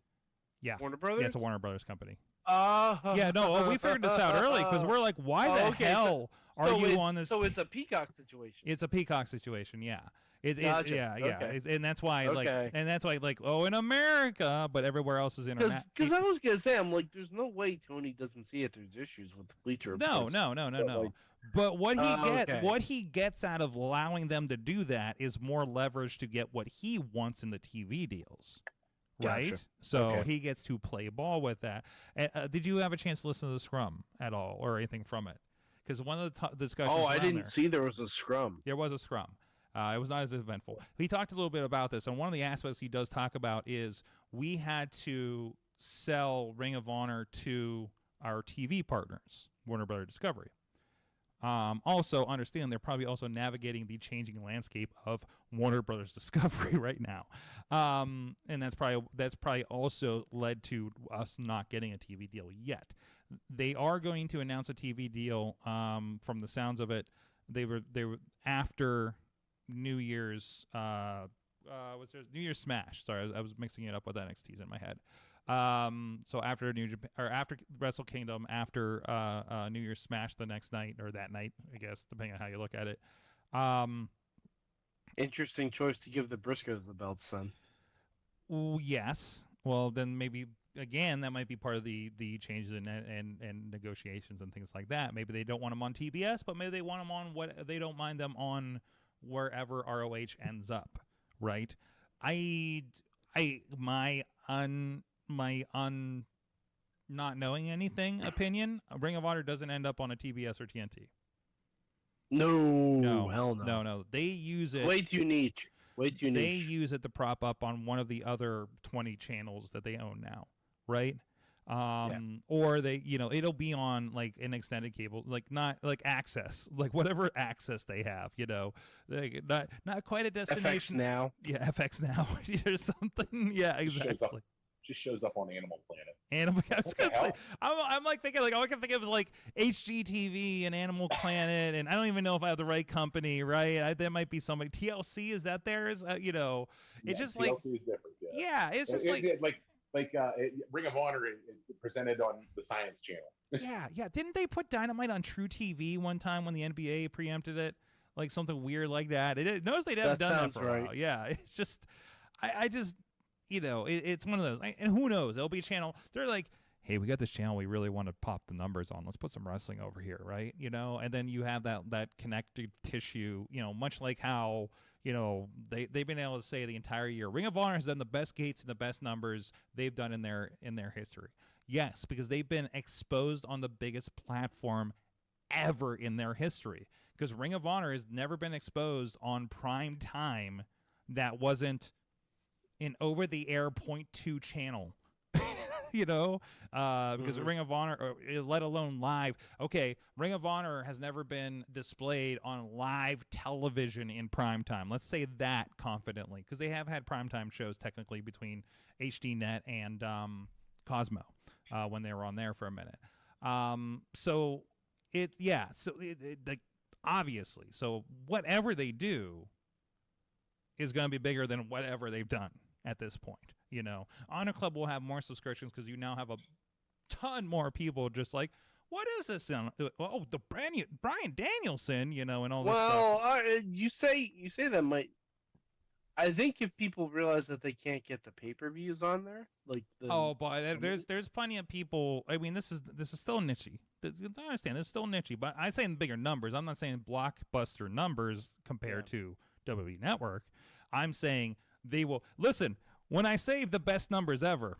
Warner Brothers? Yeah, it's a Warner Brothers company. Yeah, no, we figured this out early because we're like, why the hell are you on this? So it's a Peacock situation. It's a Peacock situation, yeah. Gotcha. Okay. And that's why, Okay. in America, but everywhere else is international. Because I was gonna say, I'm like, there's no way Tony doesn't see it. There's issues with the Bleacher Report. No. But what he gets out of allowing them to do that is more leverage to get what he wants in the TV deals. Right? Gotcha. So he gets to play ball with that. Did you have a chance to listen to the scrum at all or anything from it? Because one of the discussions. Oh, I didn't see there was a scrum. There was a scrum. It was not as eventful. He talked a little bit about this, and one of the aspects he does talk about is we had to sell Ring of Honor to our TV partners, Warner Brothers Discovery. Also, understand they're probably also navigating the changing landscape of Warner Brothers Discovery right now, and that's probably also led to us not getting a TV deal yet. They are going to announce a TV deal. From the sounds of it, they were after New Year's. Was there New Year's Smash? Sorry, I was mixing it up with NXT's in my head. So after after Wrestle Kingdom, after New Year's Smash the next night or that night, I guess, depending on how you look at it. Interesting choice to give the Briscoes the belts, then. Yes. Well, then maybe again that might be part of the changes and negotiations and things like that. Maybe they don't want them on TBS, but maybe they want them on what they don't mind them on wherever ROH ends up. Right? My not knowing anything opinion, Ring of Honor doesn't end up on a TBS or TNT. No, hell no. No. They use it. Way too niche. They use it to prop up on one of the other 20 channels that they own now, right? Or they, it'll be on like an extended cable, like not like access, like whatever access they have, like not quite a destination. FX Now. Yeah, FX Now or something. Yeah, exactly. Just shows up on Animal Planet. I was gonna say, I'm like thinking like all I can think of is like HGTV and Animal Planet, and I don't even know if I have the right company, right? There might be somebody. TLC, is that theirs? It's just TLC like is different. Yeah, it's just Ring of Honor is presented on the Science Channel. yeah. Didn't they put Dynamite on True TV one time when the NBA preempted it? Like something weird like that. Notice they haven't done that for a while. Yeah, it's just, I just. It's one of those, and who knows? There'll be a channel. They're like, hey, we got this channel we really want to pop the numbers on. Let's put some wrestling over here, right? And then you have that connective tissue. Much like how they've been able to say the entire year, Ring of Honor has done the best gates and the best numbers they've done in their history. Yes, because they've been exposed on the biggest platform ever in their history, because Ring of Honor has never been exposed on prime time that wasn't an over-the-air .2 channel. You know, because Ring of Honor, let alone live. Okay, Ring of Honor has never been displayed on live television in prime time. Let's say that confidently, because they have had primetime shows technically between HDNet and Cosmo when they were on there for a minute. Like, obviously, so whatever they do is going to be bigger than whatever they've done at this point. You know, Honor Club will have more subscriptions because you now have a ton more people just like, what is this? Oh, the Bryan Danielson, you know, and all this stuff. Well, you say that might. I think if people realize that they can't get the pay-per-views on there, like but there's plenty of people. I mean, this is still nichey. I understand this is still nichey, but I'm saying bigger numbers. I'm not saying blockbuster numbers compared to WWE Network. I'm saying they will listen. When I say the best numbers ever,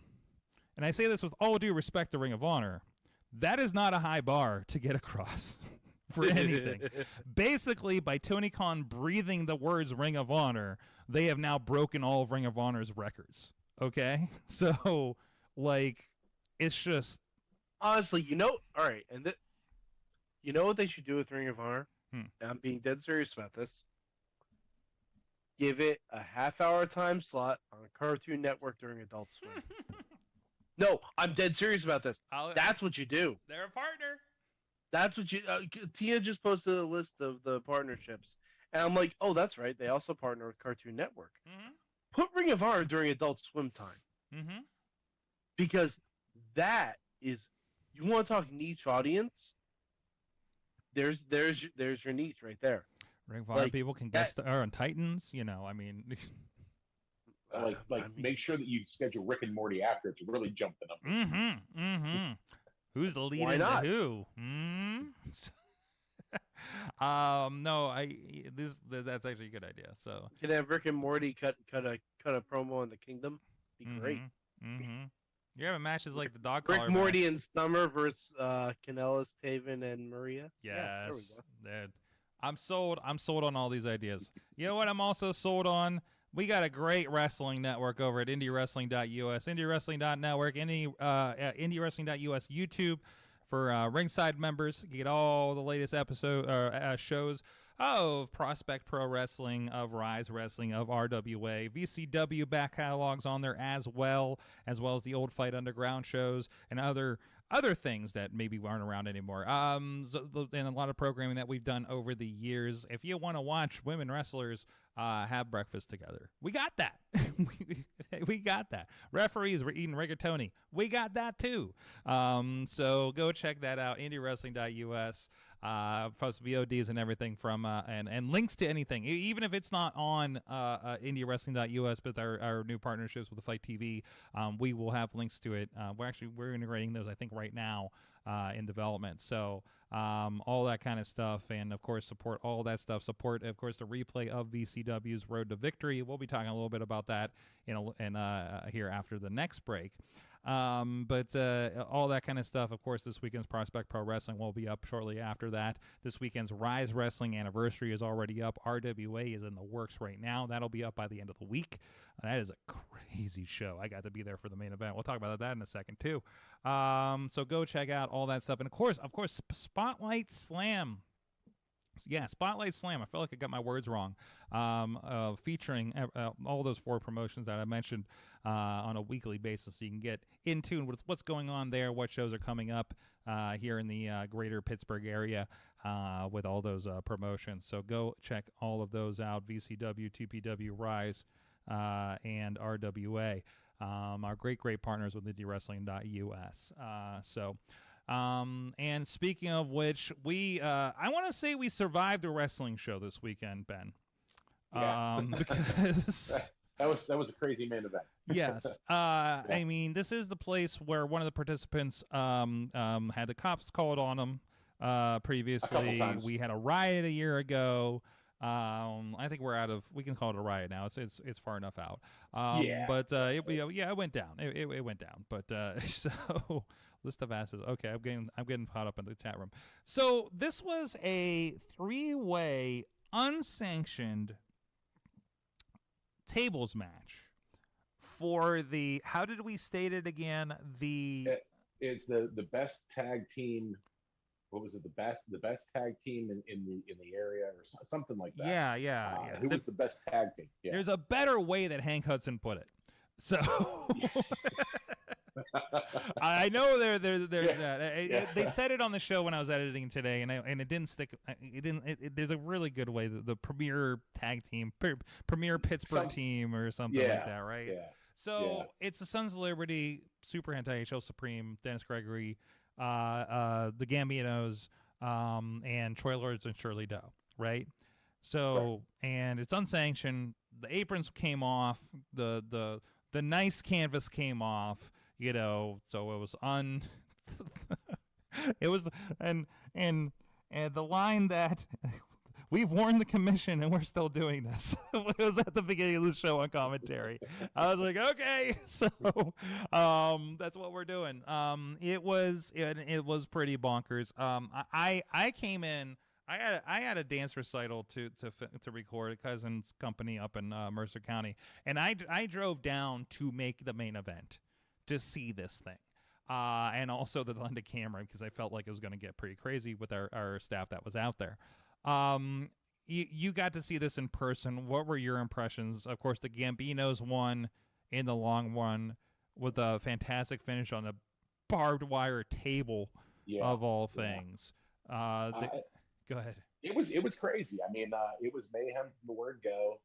and I say this with all due respect to Ring of Honor, that is not a high bar to get across for anything. Basically, by Tony Khan breathing the words Ring of Honor, they have now broken all of Ring of Honor's records. Okay? So, like, it's just... Honestly, you know... All right, and you know what they should do with Ring of Honor? I'm being dead serious about this. Give it a half-hour time slot on Cartoon Network during Adult Swim. No, I'm dead serious about this. That's what you do. They're a partner. That's what you... Tia just posted a list of the partnerships. And I'm like, oh, that's right. They also partner with Cartoon Network. Put Ring of Honor during Adult Swim time. Because that is... You want to talk niche audience? There's your niche right there. Ring of Honor people can guest star on Titans, you know. I mean, make sure that you schedule Rick and Morty after it to really jump the numbers. Who's the lead Why into not? who? No, that's actually a good idea. So you can have Rick and Morty cut a promo in the Kingdom. Be great. You're having matches like the dog Rick, collar Morty, match. and Summer versus Kanellis, Taven, and Maria. Yes, yeah, there we go. I'm sold. I'm sold on all these ideas. You know what? I'm also sold on. We got a great wrestling network over at IndieWrestling.us, IndieWrestling.network, IndieWrestling.us YouTube for ringside members. You get all the latest shows of Prospect Pro Wrestling, of Rise Wrestling, of RWA, VCW back catalogs on there as well as the Old Fight Underground shows and other things that maybe aren't around anymore. And a lot of programming that we've done over the years. If you want to watch women wrestlers have breakfast together, we got that. we got that. Referees were eating rigatoni. We got that too. So go check that out. IndieWrestling.us. Plus VODs and everything from and links to anything, even if it's not on IndieWrestling.us, but our new partnerships with the Fight TV, we will have links to it. We're integrating those, I think, right now in development. So all that kind of stuff, and of course support all that stuff. Support, of course, the replay of VCW's Road to Victory. We'll be talking a little bit about that here after the next break. But all that kind of stuff, of course, this weekend's Prospect Pro Wrestling will be up shortly after that. This weekend's Rise Wrestling anniversary is already up. RWA is in the works right now. That'll be up by the end of the week. That is a crazy show. I got to be there for the main event. We'll talk about that in a second too. So go check out all that stuff. And of course, Spotlight Slam. Yeah, Spotlight Slam. I feel like I got my words wrong. Featuring all those 4 promotions that I mentioned on a weekly basis, so you can get in tune with what's going on there, what shows are coming up here in the greater Pittsburgh area with all those promotions. So go check all of those out. VCW, TPW, Rise, and RWA. Our great partners with IndieWrestling.us. And speaking of which, I want to say we survived a wrestling show this weekend, Ben. Yeah. Because that was a crazy main event. yes. I mean, this is the place where one of the participants had the cops called on him previously. We had a riot a year ago. I think we're out of. We can call it a riot now. It's far enough out. Yeah. But it went down. It went down. But so list of asses. Okay, I'm getting caught up in the chat room. So this was a 3-way unsanctioned tables match for the. How did we state it again? It's the best tag team. What was it? The best tag team in the area or something like that. Yeah. Who was the best tag team? Yeah. There's a better way that Hank Hudson put it. So I know they said it on the show when I was editing today, and it didn't stick. There's a really good way, the premier tag team, premier Pittsburgh team or something like that, right? Yeah. So it's the Sons of Liberty, Super Hentai, HL Supreme, Dennis Gregory, the Gambinos, and Troy Lords and Shirley Doe, right? So and it's unsanctioned. The aprons came off. The nice canvas came off. So it was it was and the line that we've warned the commission and we're still doing this. It was at the beginning of the show on commentary. I was like, okay, so that's what we're doing. It was pretty bonkers. I came in. I had a dance recital to record a cousin's company up in Mercer County, and I drove down to make the main event to see this thing, and also the London camera because I felt like it was going to get pretty crazy with our staff that was out there. You got to see this in person. What were your impressions? Of course, the Gambinos won in the long run with a fantastic finish on a barbed wire table of all things. Go ahead. It was crazy. I mean, it was mayhem from the word go.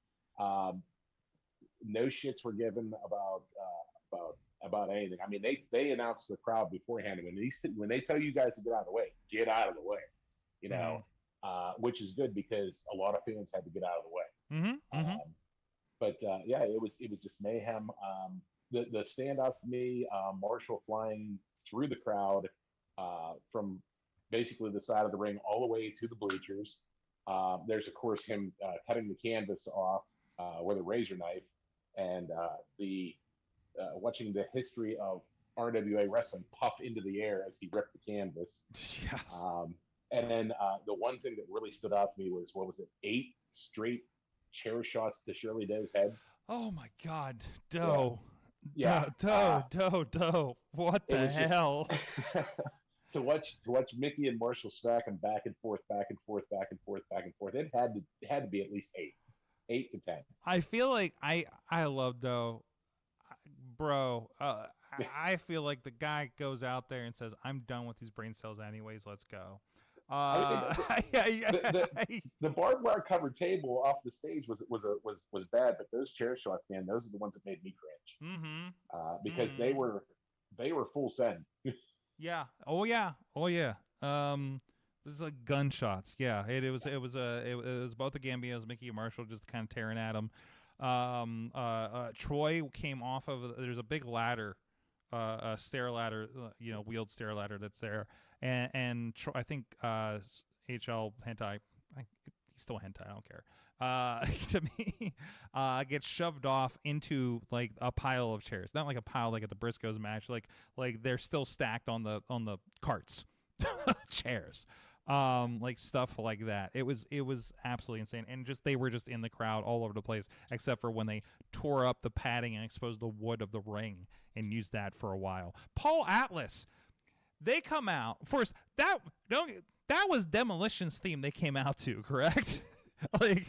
No shits were given about anything. I mean, they announced the crowd beforehand, and when they tell you guys to get out of the way, get out of the way. Which is good because a lot of fans had to get out of the way. But it was just mayhem. The standouts to me, Marshall flying through the crowd from basically the side of the ring all the way to the bleachers. There's of course him cutting the canvas off with a razor knife, and watching the history of RWA wrestling puff into the air as he ripped the canvas. Yes. And then the one thing that really stood out to me was, 8 straight chair shots to Shirley Doe's head. Oh my God, Doe. Yeah. Doe. What the hell? To watch Mickey and Marshall stack them back and forth. It had to be at least 8 to 10. I feel like I love Doe, bro. I feel like the guy goes out there and says, "I'm done with these brain cells, anyways. Let's go." The barbed wire covered table off the stage was bad, but those chair shots, man, those are the ones that made me cringe. Because they were full send. Yeah. Oh yeah. This is like gunshots. Yeah. It was both the Gambinos, Mickey and Marshall, just kind of tearing at him. Troy came off of. There's a big ladder, a stair ladder, wheeled stair ladder that's there. And I think HL hentai, he's still hentai, I don't care. To me, gets shoved off into like a pile of chairs, not like a pile like at the Briscoes match, like they're still stacked on the carts, chairs, like stuff like that. It was absolutely insane, and they were just in the crowd all over the place, except for when they tore up the padding and exposed the wood of the ring and used that for a while. Paul Atlas. They come out first. That was Demolition's theme. They came out to, correct? Like,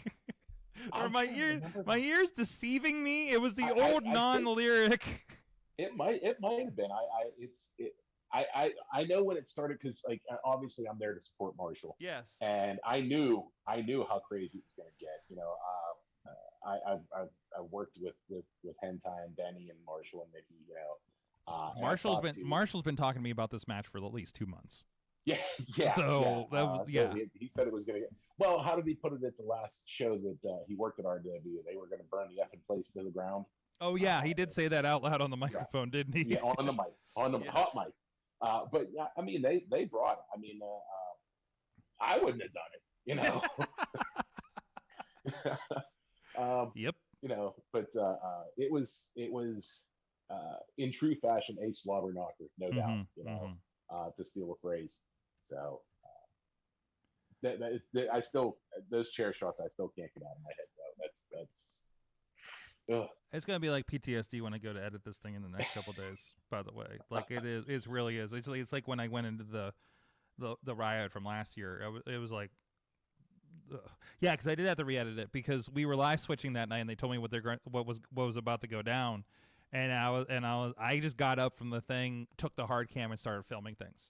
are my ears deceiving me? It was the old non-lyric. It might have been. I know when it started because like obviously I'm there to support Marshall. Yes. And I knew how crazy it was going to get. I've worked with Hentai and Benny and Marshall and Mickey. Marshall's been talking to me about this match for at least 2 months. Yeah. So so he said it was going to get. Well, how did he put it at the last show that he worked at RW? They were going to burn the effing place to the ground. Oh yeah, he did say that out loud on the microphone, didn't he? Yeah, on the mic, hot mic. But I mean, they brought it. I mean, I wouldn't have done it. Yep. You know, but it was in true fashion a slobber knocker, no doubt. You know, to steal a phrase. So I still, those chair shots I still can't get out of my head though. That's. Ugh. It's gonna be like PTSD when I go to edit this thing in the next couple days. By the way, like it really is. It's like when I went into the riot from last year. It was like, ugh. Yeah, because I did have to re-edit it because we were live switching that night, and they told me what was about to go down, and I just got up from the thing, took the hard cam, and started filming things.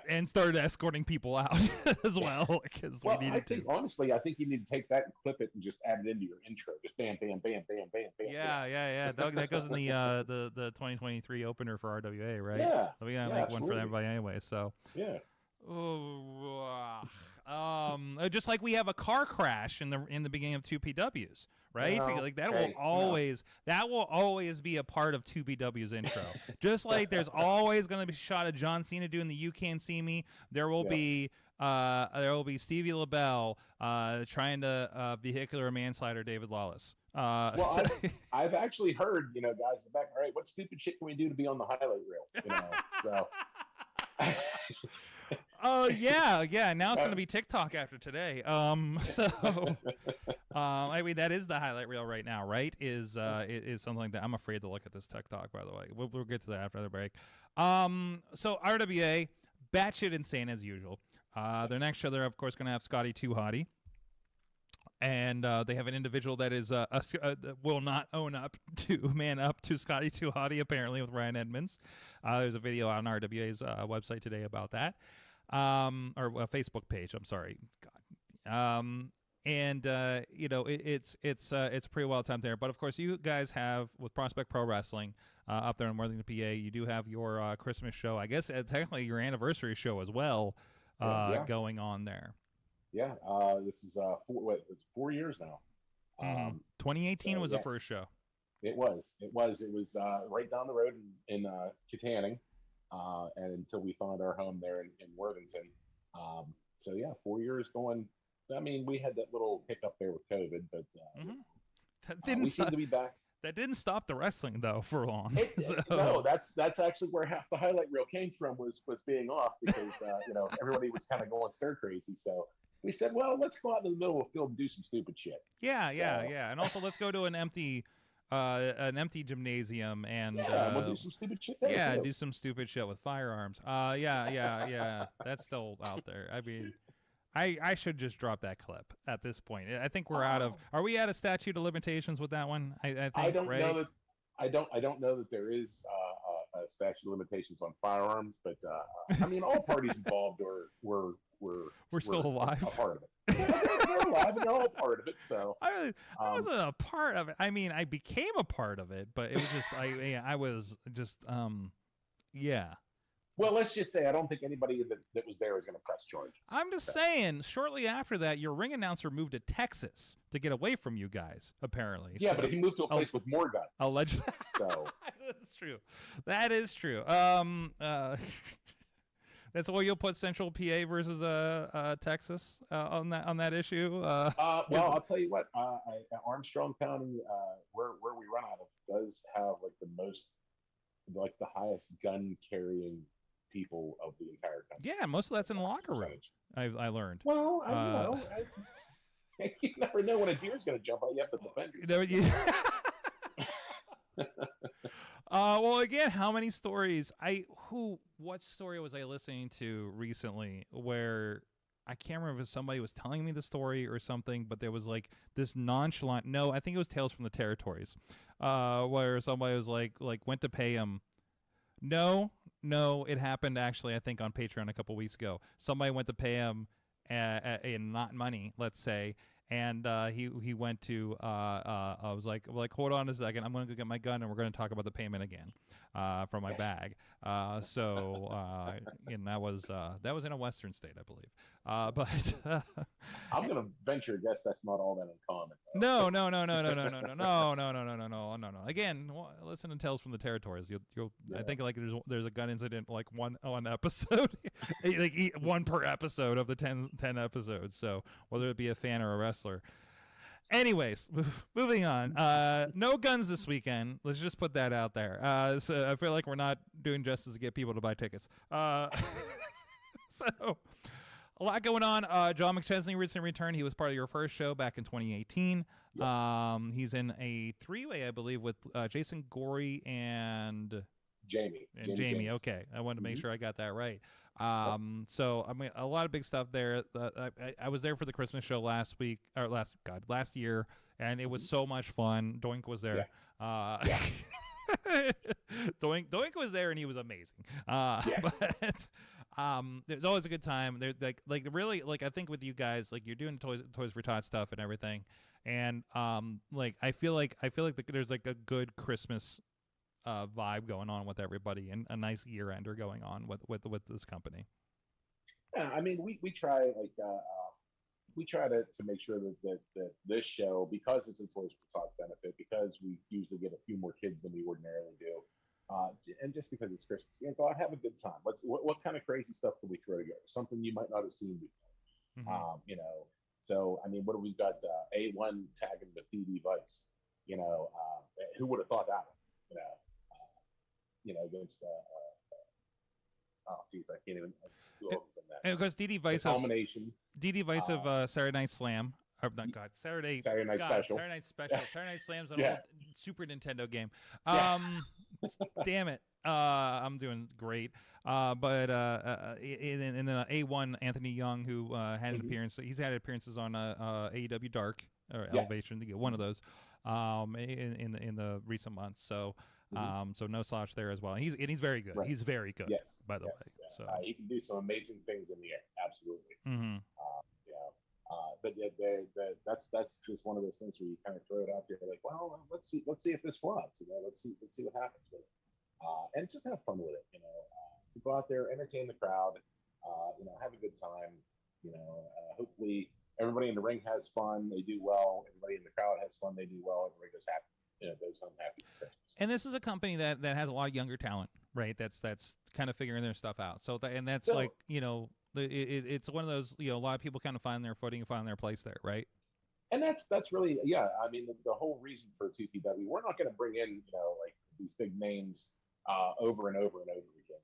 And started escorting people out as well because we needed to. Honestly, I think you need to take that and clip it and just add it into your intro. Just bam, bam, bam, bam, bam, bam. Yeah. That goes in the 2023 opener for RWA, right? Yeah. So we gotta make one for everybody anyway. So yeah. Just like we have a car crash in the beginning of 2PWs, right? No, like that will always be a part of 2PW's intro. Just like there's always going to be a shot of John Cena doing the "You Can't See Me." There will be Stevie LaBelle trying to vehicular manslaughter David Lawless. I've actually heard, you know, guys in the back, all right, what stupid shit can we do to be on the highlight reel? You know, so. Oh yeah. Now it's gonna be TikTok after today. I mean, that is the highlight reel right now, right? Is something like that. I'm afraid to look at this TikTok, by the way. We'll get to that after the break. So RWA, batshit insane as usual. Their next show, they're of course gonna have Scotty 2 Hottie, and they have an individual that is will not man up to Scotty 2 Hottie apparently with Ryan Edmonds. There's a video on RWA's website today about that. Or a Facebook page. I'm sorry, God. You know, it's a pretty well timed there. But of course, you guys have with Prospect Pro Wrestling up there in Worthington, PA. You do have your Christmas show. I guess technically your anniversary show as well going on there. Yeah, this is 4 years now. 2018 was the first show. It was right down the road in Katanning. And until we found our home there in Worthington. So yeah, 4 years going. I mean, we had that little hiccup there with COVID, but we seem to be back. That didn't stop the wrestling though for long. No, that's actually where half the highlight reel came from was being off because you know, everybody was kind of going stir crazy. So we said, well, let's go out in the middle of the field and do some stupid shit. Yeah, and also let's go to an empty gymnasium and we'll do some stupid shit there. Yeah, do some stupid shit with firearms. Yeah. That's still out there. I mean, I should just drop that clip at this point. I think we're out of. Are we out of statute of limitations with that one? I think. I don't know that. I don't know that there is a statute of limitations on firearms, but I mean, all parties involved we're still alive. A part of it. They're alive and they're all part of it. So I wasn't a part of it. I mean, I became a part of it, but it was just I was just yeah. Well, let's just say I don't think anybody that was there is going to press charges. I'm just saying, shortly after that, your ring announcer moved to Texas to get away from you guys, apparently. Yeah, so, but he moved to a place with more guns. Allegedly. So that's true. That is true. That's why you'll put Central PA versus Texas on that issue. Well, I'll tell you what. Armstrong County, where we run out of, does have the highest gun carrying people of the entire country. Yeah, most of that's in the locker room. I learned. Well, I don't know. You never know when a deer's going to jump out. You have to defend yourself. Well, again, how many stories? What story was I listening to recently where I can't remember if somebody was telling me the story or something, but there was like this nonchalant. No, I think it was Tales from the Territories, where somebody was like went to pay him. No, it happened actually. I think on Patreon a couple weeks ago, somebody went to pay him in not money, let's say. And he went to I was like hold on a second, I'm going to go get my gun and we're going to talk about the payment again from my bag. And that was in a Western state, I believe. But I'm going to venture a guess that's not all that uncommon. No. Again, listen to Tales from the Territories. You'll I think like there's a gun incident like one episode, like one per episode of the 10 episodes. So whether it be a fan or a wrestler, Anyways, moving on. No guns this weekend. Let's just put that out there. So I feel like we're not doing justice to get people to buy tickets. So a lot going on. John McChesney recently returned. He was part of your first show back in 2018. Yep. He's in a 3-way, I believe, with Jason Gorey and Jamie. Okay, I wanted to make sure I got that right. So I mean, a lot of big stuff there. I was there for the Christmas show last year, and it was so much fun. Doink was there. Doink was there, and he was amazing. But there's always a good time. There's like really, like, I think with you guys, like, you're doing Toys for Tots stuff and everything, and like I feel like there's like a good Christmas vibe going on with everybody, and a nice year ender going on with this company. Yeah, I mean, we try to make sure that this show, because it's a Toys for Tots benefit, because we usually get a few more kids than we ordinarily do, and just because it's Christmas, go out, have a good time. What kind of crazy stuff can we throw together? Something you might not have seen before. Mm-hmm. So I mean, what do we got? A1 tagging with DD Vice. Who would have thought that? Against oh geez, I can't even do all this in that. And of course, DD Vice of Saturday Night Slam. Saturday Night Special. Saturday Night Slam's an old Super Nintendo game. Damn it. I'm doing great. But in the A1, Anthony Young, who had an appearance, he's had appearances on AEW Dark or Elevation, to get one of those in the recent months. So so no slouch there as well. And he's very good. Right. He's very good. Yes. By the way. So he can do some amazing things in the air. Absolutely. Mm-hmm. But that's just one of those things where you kind of throw it out there, like, well, let's see if this flies. Let's see what happens with it, and just have fun with it. To go out there, entertain the crowd, have a good time. Hopefully everybody in the ring has fun, they do well. Everybody in the crowd has fun, they do well. Everybody goes happy. Goes home happy for Christmas. And this is a company that has a lot of younger talent, right? That's kind of figuring their stuff out. So that's like, it's one of those, a lot of people kind of find their footing and find their place there, right? And that's really, I mean, the whole reason for 2PW, we're not going to bring in, like these big names over and over and over again,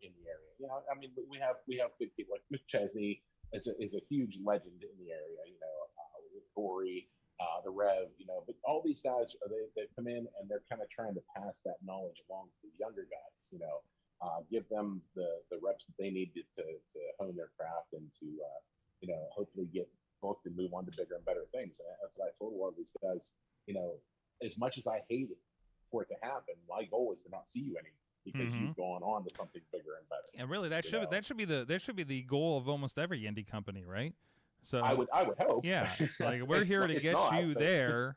in the area. I mean, we have big people like McChesney is a huge legend in the area, with Corey, the Rev, but all these guys, they come in and they're kind of trying to pass that knowledge along to the younger guys, give them the reps that they need to hone their craft and to, hopefully get booked and move on to bigger and better things. And that's what I told a lot of these guys, as much as I hate it for it to happen, my goal is to not see you anymore, because you've gone on to something bigger and better. And really, that should be the goal of almost every indie company, right? So I would hope. Yeah, like we're here to get you there,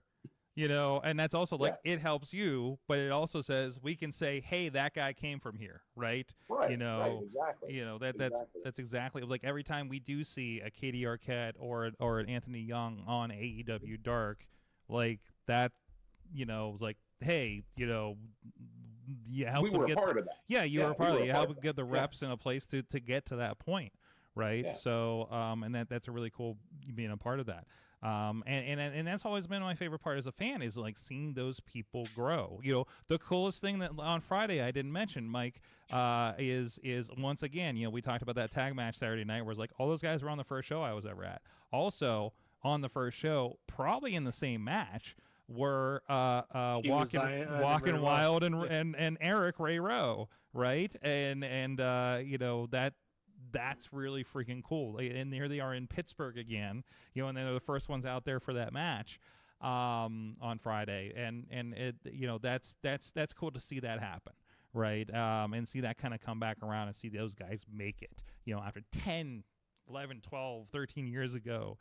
and that's also like it helps you, but it also says we can say, hey, that guy came from here, right? Right. Right, exactly. That's exactly like every time we do see a Katie Arquette or an Anthony Young on AEW Dark, like that, was like, hey, you helped them get part of that. Yeah, you were a part of it. You helped get the reps in a place to get to that point. Right. Yeah. So, and that's a really cool being a part of that. And that's always been my favorite part as a fan, is like seeing those people grow. The coolest thing that on Friday I didn't mention, Mike, is once again, we talked about that tag match Saturday night where it's like all those guys were on the first show I was ever at. Also on the first show, probably in the same match, were Walking Wild and Eric Ray Rowe, right? And that's really freaking cool. And here they are in Pittsburgh again, and they're the first ones out there for that match on Friday. And it, that's cool to see that happen, right? And see that kind of come back around and see those guys make it, after 10, 11, 12, 13 years ago,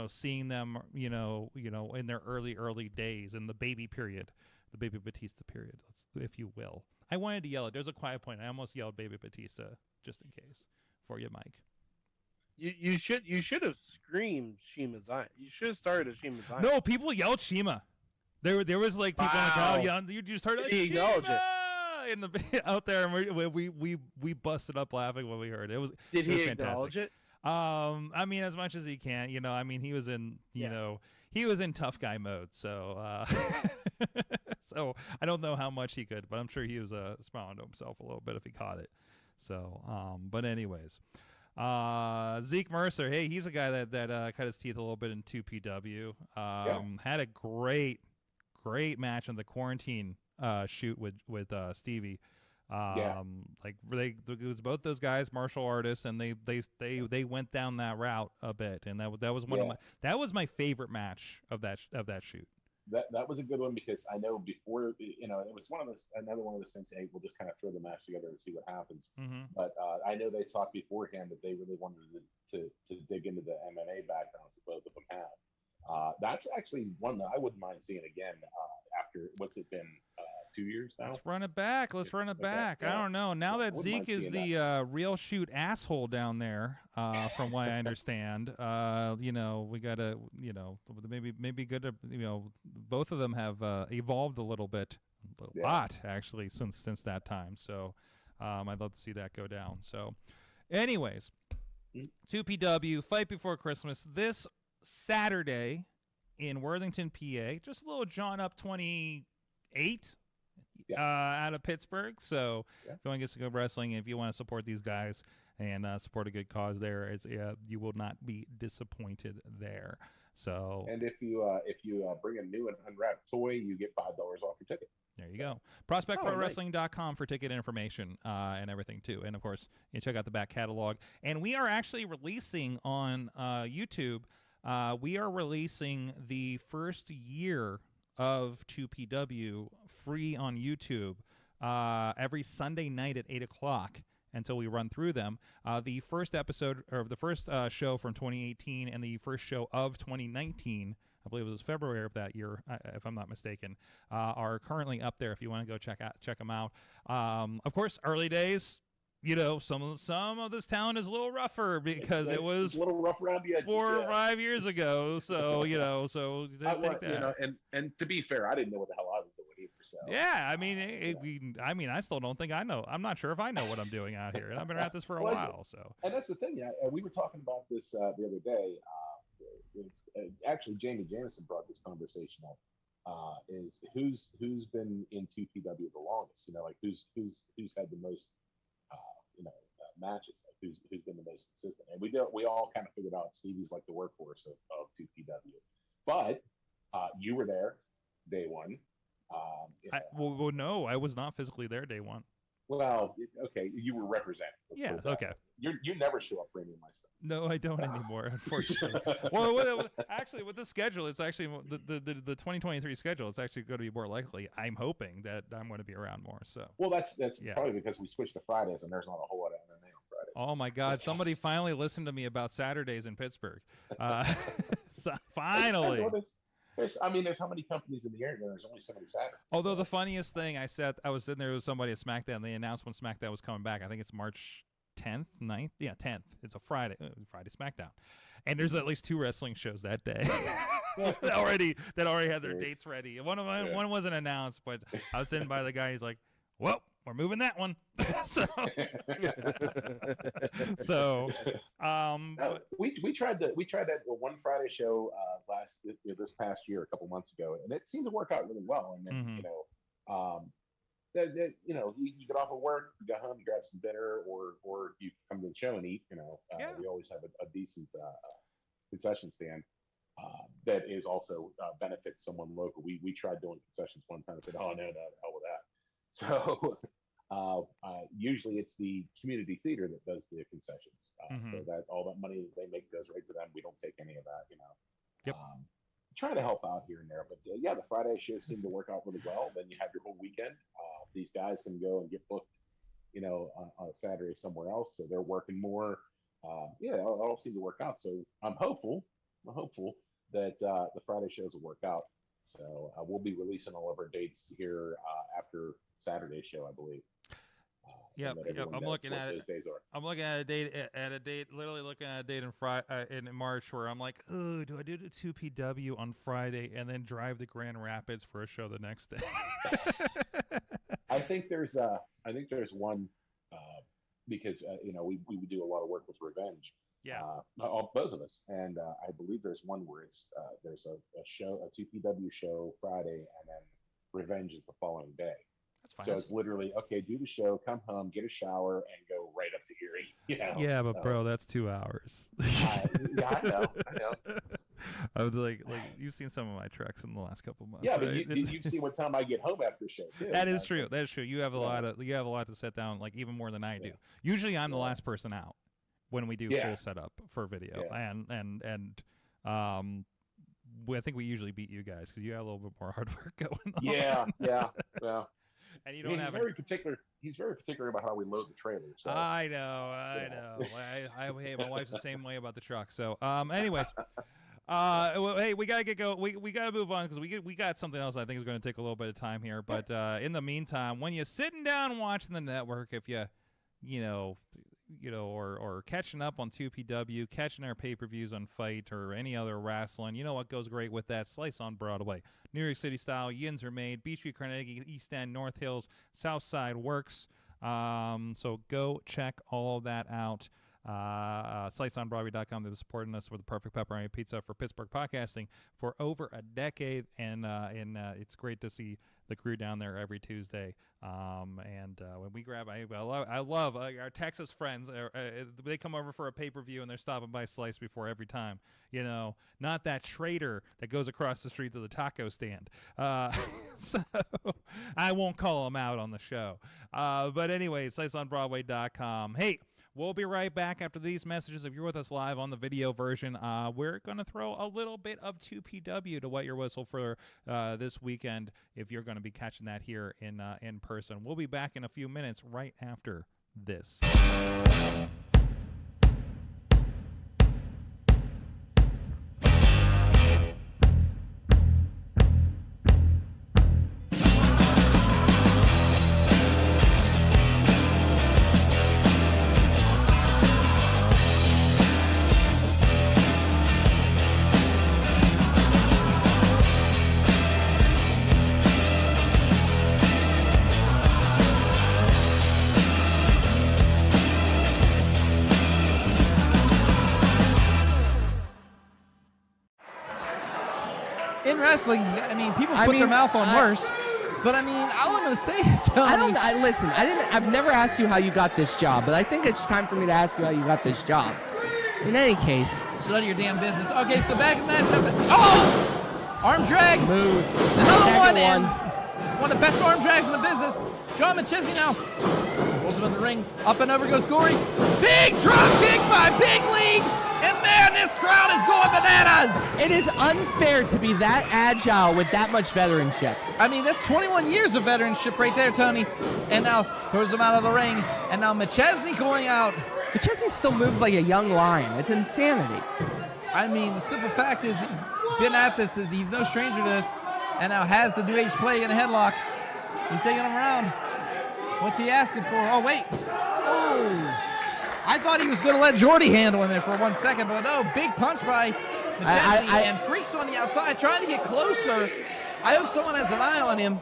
seeing them, in their early days in the baby period, the Baby Batista period, if you will. I wanted to yell it. There's a quiet point. I almost yelled Baby Batista just in case. For you, Mike. You should have screamed Shima Zion. You should have started as Shima Zion. No, people yelled Shima. There was like people in the crowd yelling. You just heard like, Shima in the out there, and we busted up laughing when we heard it. Did he acknowledge it? I mean, as much as he can. I mean, he was in. he was in tough guy mode, so so I don't know how much he could, but I'm sure he was smiling to himself a little bit if he caught it. So, but anyways, Zeke Mercer, hey, he's a guy that cut his teeth a little bit in 2PW. Had a great match on the quarantine shoot with Stevie. Like it was both those guys martial artists, and they went down that route a bit, and that was that was my favorite match of that shoot. That was a good one, because I know before, it was another one of those things. Hey, we'll just kind of throw the match together and see what happens. But I know they talked beforehand that they really wanted to dig into the MMA backgrounds that both of them have. That's actually one that I wouldn't mind seeing again after, what's it been, 2 years now? Let's run it back. Yeah. I don't know. Now that Zeke is the real shoot asshole down there, from what I understand, we gotta, maybe good to, both of them have evolved a little bit, lot actually since that time. So I'd love to see that go down. So, anyways, 2PW Fight Before Christmas this Saturday in Worthington, PA. Just a little John Up 28. Out of Pittsburgh. So if you want to get some good wrestling, if you want to support these guys and support a good cause there, you will not be disappointed there. So, and if you bring a new and unwrapped toy, you get $5 off your ticket. There you go. ProspectProWrestling.com for ticket information and everything too. And of course, you can check out the back catalog. And we are actually releasing on YouTube. We are releasing the first year of 2PW free on YouTube every Sunday night at 8 o'clock until we run through them. The first episode, or the first show from 2018 and the first show of 2019, I believe it was February of that year, if I'm not mistaken, are currently up there if you want to go check them out. Of course, early days, some of this talent is a little rougher because it was a little rough around the edges, 4 or 5 years ago. So and to be fair, I didn't know what the hell I was doing either. So yeah, I mean, I still don't think I know. I'm not sure if I know what I'm doing out here, and I've been at this for a while. So, and that's the thing. Yeah, we were talking about this the other day. Actually, Jamie Jamison brought this conversation up. Is who's been in 2PW the longest? Like who's had the most matches, like who's been the most consistent. And we all kind of figured out Stevie's like the workhorse of 2PW. But you were there day one. No, I was not physically there day one. Well, okay, you were representing. Yeah, okay. You never show up for any of my stuff. No, I don't anymore, unfortunately. Well, actually, with the schedule, it's actually the 2023 schedule. It's actually going to be more likely. I'm hoping that I'm going to be around more. So. Well, that's probably because we switched to Fridays, and there's not a whole lot of MMA on Fridays. Oh my God! Somebody finally listened to me about Saturdays in Pittsburgh. So finally. There's how many companies in the area? There's only so many Saturdays. Although the funniest thing, I was sitting there with somebody at SmackDown. They announced when SmackDown was coming back. I think it's March 10th, 9th? Yeah, 10th. It's a Friday SmackDown. And there's at least 2 wrestling shows that day that already had their dates ready. One wasn't announced, but I was sitting by the guy. He's like, well, we're moving that one. We tried that one Friday show this past year, a couple months ago, and it seemed to work out really well. And then you get off of work, you go home, you grab some dinner, or you come to the show and eat. We always have a decent concession stand that is also benefits someone local. We tried doing concessions one time and said, oh no, the hell with that. So usually it's the community theater that does the concessions, so that all that money that they make goes right to them. We don't take any of that, Yep. Try to help out here and there, but the Friday shows seem to work out really well. Then you have your whole weekend. These guys can go and get booked, on a Saturday somewhere else, so they're working more. It all seem to work out. So I'm hopeful that the Friday shows will work out. So we'll be releasing all of our dates here after Saturday's show, I believe. I'm looking at it. I'm looking at a date. Literally looking at a date in March where I'm like, oh, do I do the 2PW on Friday and then drive to Grand Rapids for a show the next day? I think there's one because we do a lot of work with Revenge, Yeah. Both of us. And I believe there's one where it's there's a show, a TPW show Friday, and then Revenge is the following day. That's fine. So it's literally, okay, do the show, come home, get a shower, and go right up to Erie. You know? Yeah, but bro, that's 2 hours. Yeah, I know. I was like you've seen some of my treks in the last couple months. Yeah, but right? you've seen what time I get home after show too. That is true. That is true. You have a lot to set down, like even more than I do. Usually, I'm the last person out when we do full setup for video, and I think we usually beat you guys because you have a little bit more hard work going on. Yeah. And you don't have very particular. He's very particular about how we load the trailer. So. I know. Hey, my wife's the same way about the truck. So, anyways, well, hey, we gotta get go. We gotta move on because we got something else I think is going to take a little bit of time here. But in the meantime, when you're sitting down watching the network, if or catching up on 2PW, catching our pay-per-views on Fight or any other wrestling, you know what goes great with that? Slice on Broadway. New York City style, yins are made, Beachview, Carnegie, East End, North Hills, South Side works. So go check all of that out. SlicesOnBroadway.com. They've been supporting us with the perfect pepperoni pizza for Pittsburgh podcasting for over a decade, and it's great to see the crew down there every Tuesday. When we grab, I love our Texas friends. They come over for a pay-per-view and they're stopping by Slice before every time. Not that traitor that goes across the street to the taco stand. So I won't call them out on the show. But anyway, SlicesOnBroadway.com. Hey. We'll be right back after these messages. If you're with us live on the video version, we're going to throw a little bit of 2PW to wet your whistle for this weekend if you're going to be catching that here in person. We'll be back in a few minutes right after this. In wrestling, I mean, people put their mouth on worse. But I mean, all I'm gonna say is, listen. I've never asked you how you got this job, but I think it's time for me to ask you how you got this job. In any case, it's none of your damn business. Okay, so back in match. Arm drag. Smooth. Another one. And one of the best arm drags in the business. John McChesney now rolls him in the ring. Up and over goes Gory. Big drop kick by Big League. And man, this crowd is going bananas! It is unfair to be that agile with that much veteranship. I mean, that's 21 years of veteranship right there, Tony. And now throws him out of the ring. And now McChesney going out. McChesney still moves like a young lion. It's insanity. I mean, the simple fact is he's been at this. He's no stranger to this. And now has the New Age play in a headlock. He's taking him around. What's he asking for? Oh, wait. Oh. I thought he was going to let Jordy handle him there for 1 second, but no, big punch by McChesney, and Freaks on the outside trying to get closer. I hope someone has an eye on him.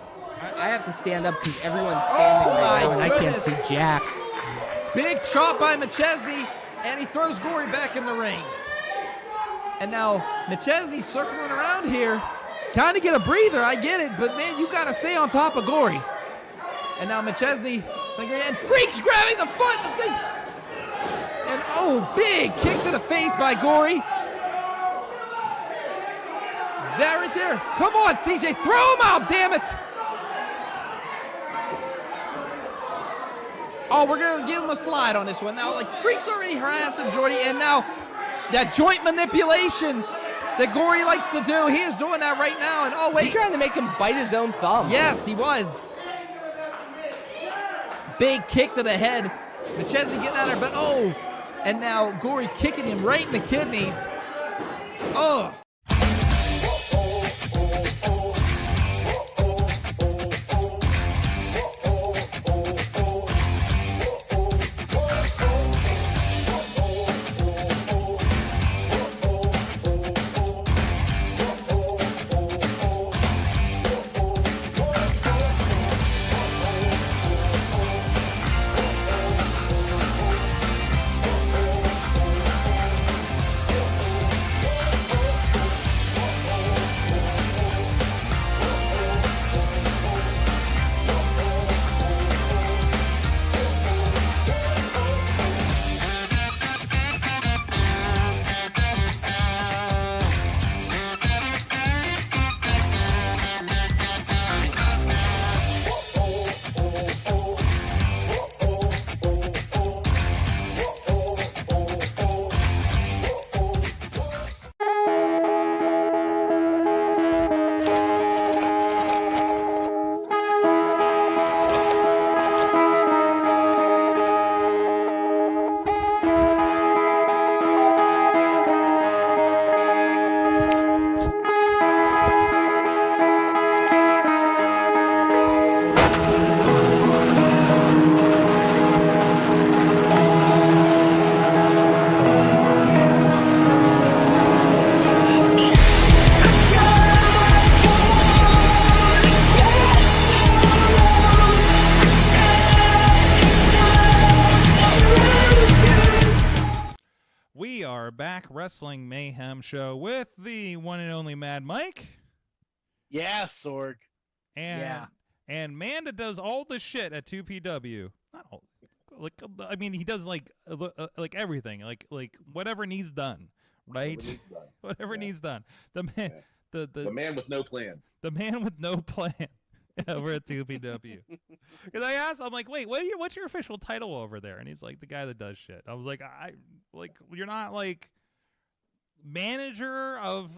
I have to stand up because everyone's standing right now, and I can't see jack. Big chop by McChesney, and he throws Gory back in the ring. And now McChesney circling around here, trying to get a breather. I get it, but man, you got to stay on top of Gory. And now McChesney, and Freaks grabbing the foot. And big kick to the face by Gory. That right there. Come on, CJ, throw him out, damn it. Oh, we're going to give him a slide on this one. Now, Freak's already harassing Jordy, and now that joint manipulation that Gory likes to do, he is doing that right now. And wait. He's trying to make him bite his own thumb. Yes, he was. Big kick to the head. McChesney getting out there, but and now Gory kicking him right in the kidneys. Oh. are back, Wrestling Mayhem show with the one and only Mad Mike. Yeah, Sorg. And Manda does all the shit at 2PW. Not all, I mean, he does like everything, like whatever needs done, right? Whatever needs done. The man, the man with no plan. The man with no plan over at 2PW. Because I asked, I'm like, wait, what's your official title over there? And he's like, the guy that does shit. I was like, you're not like manager of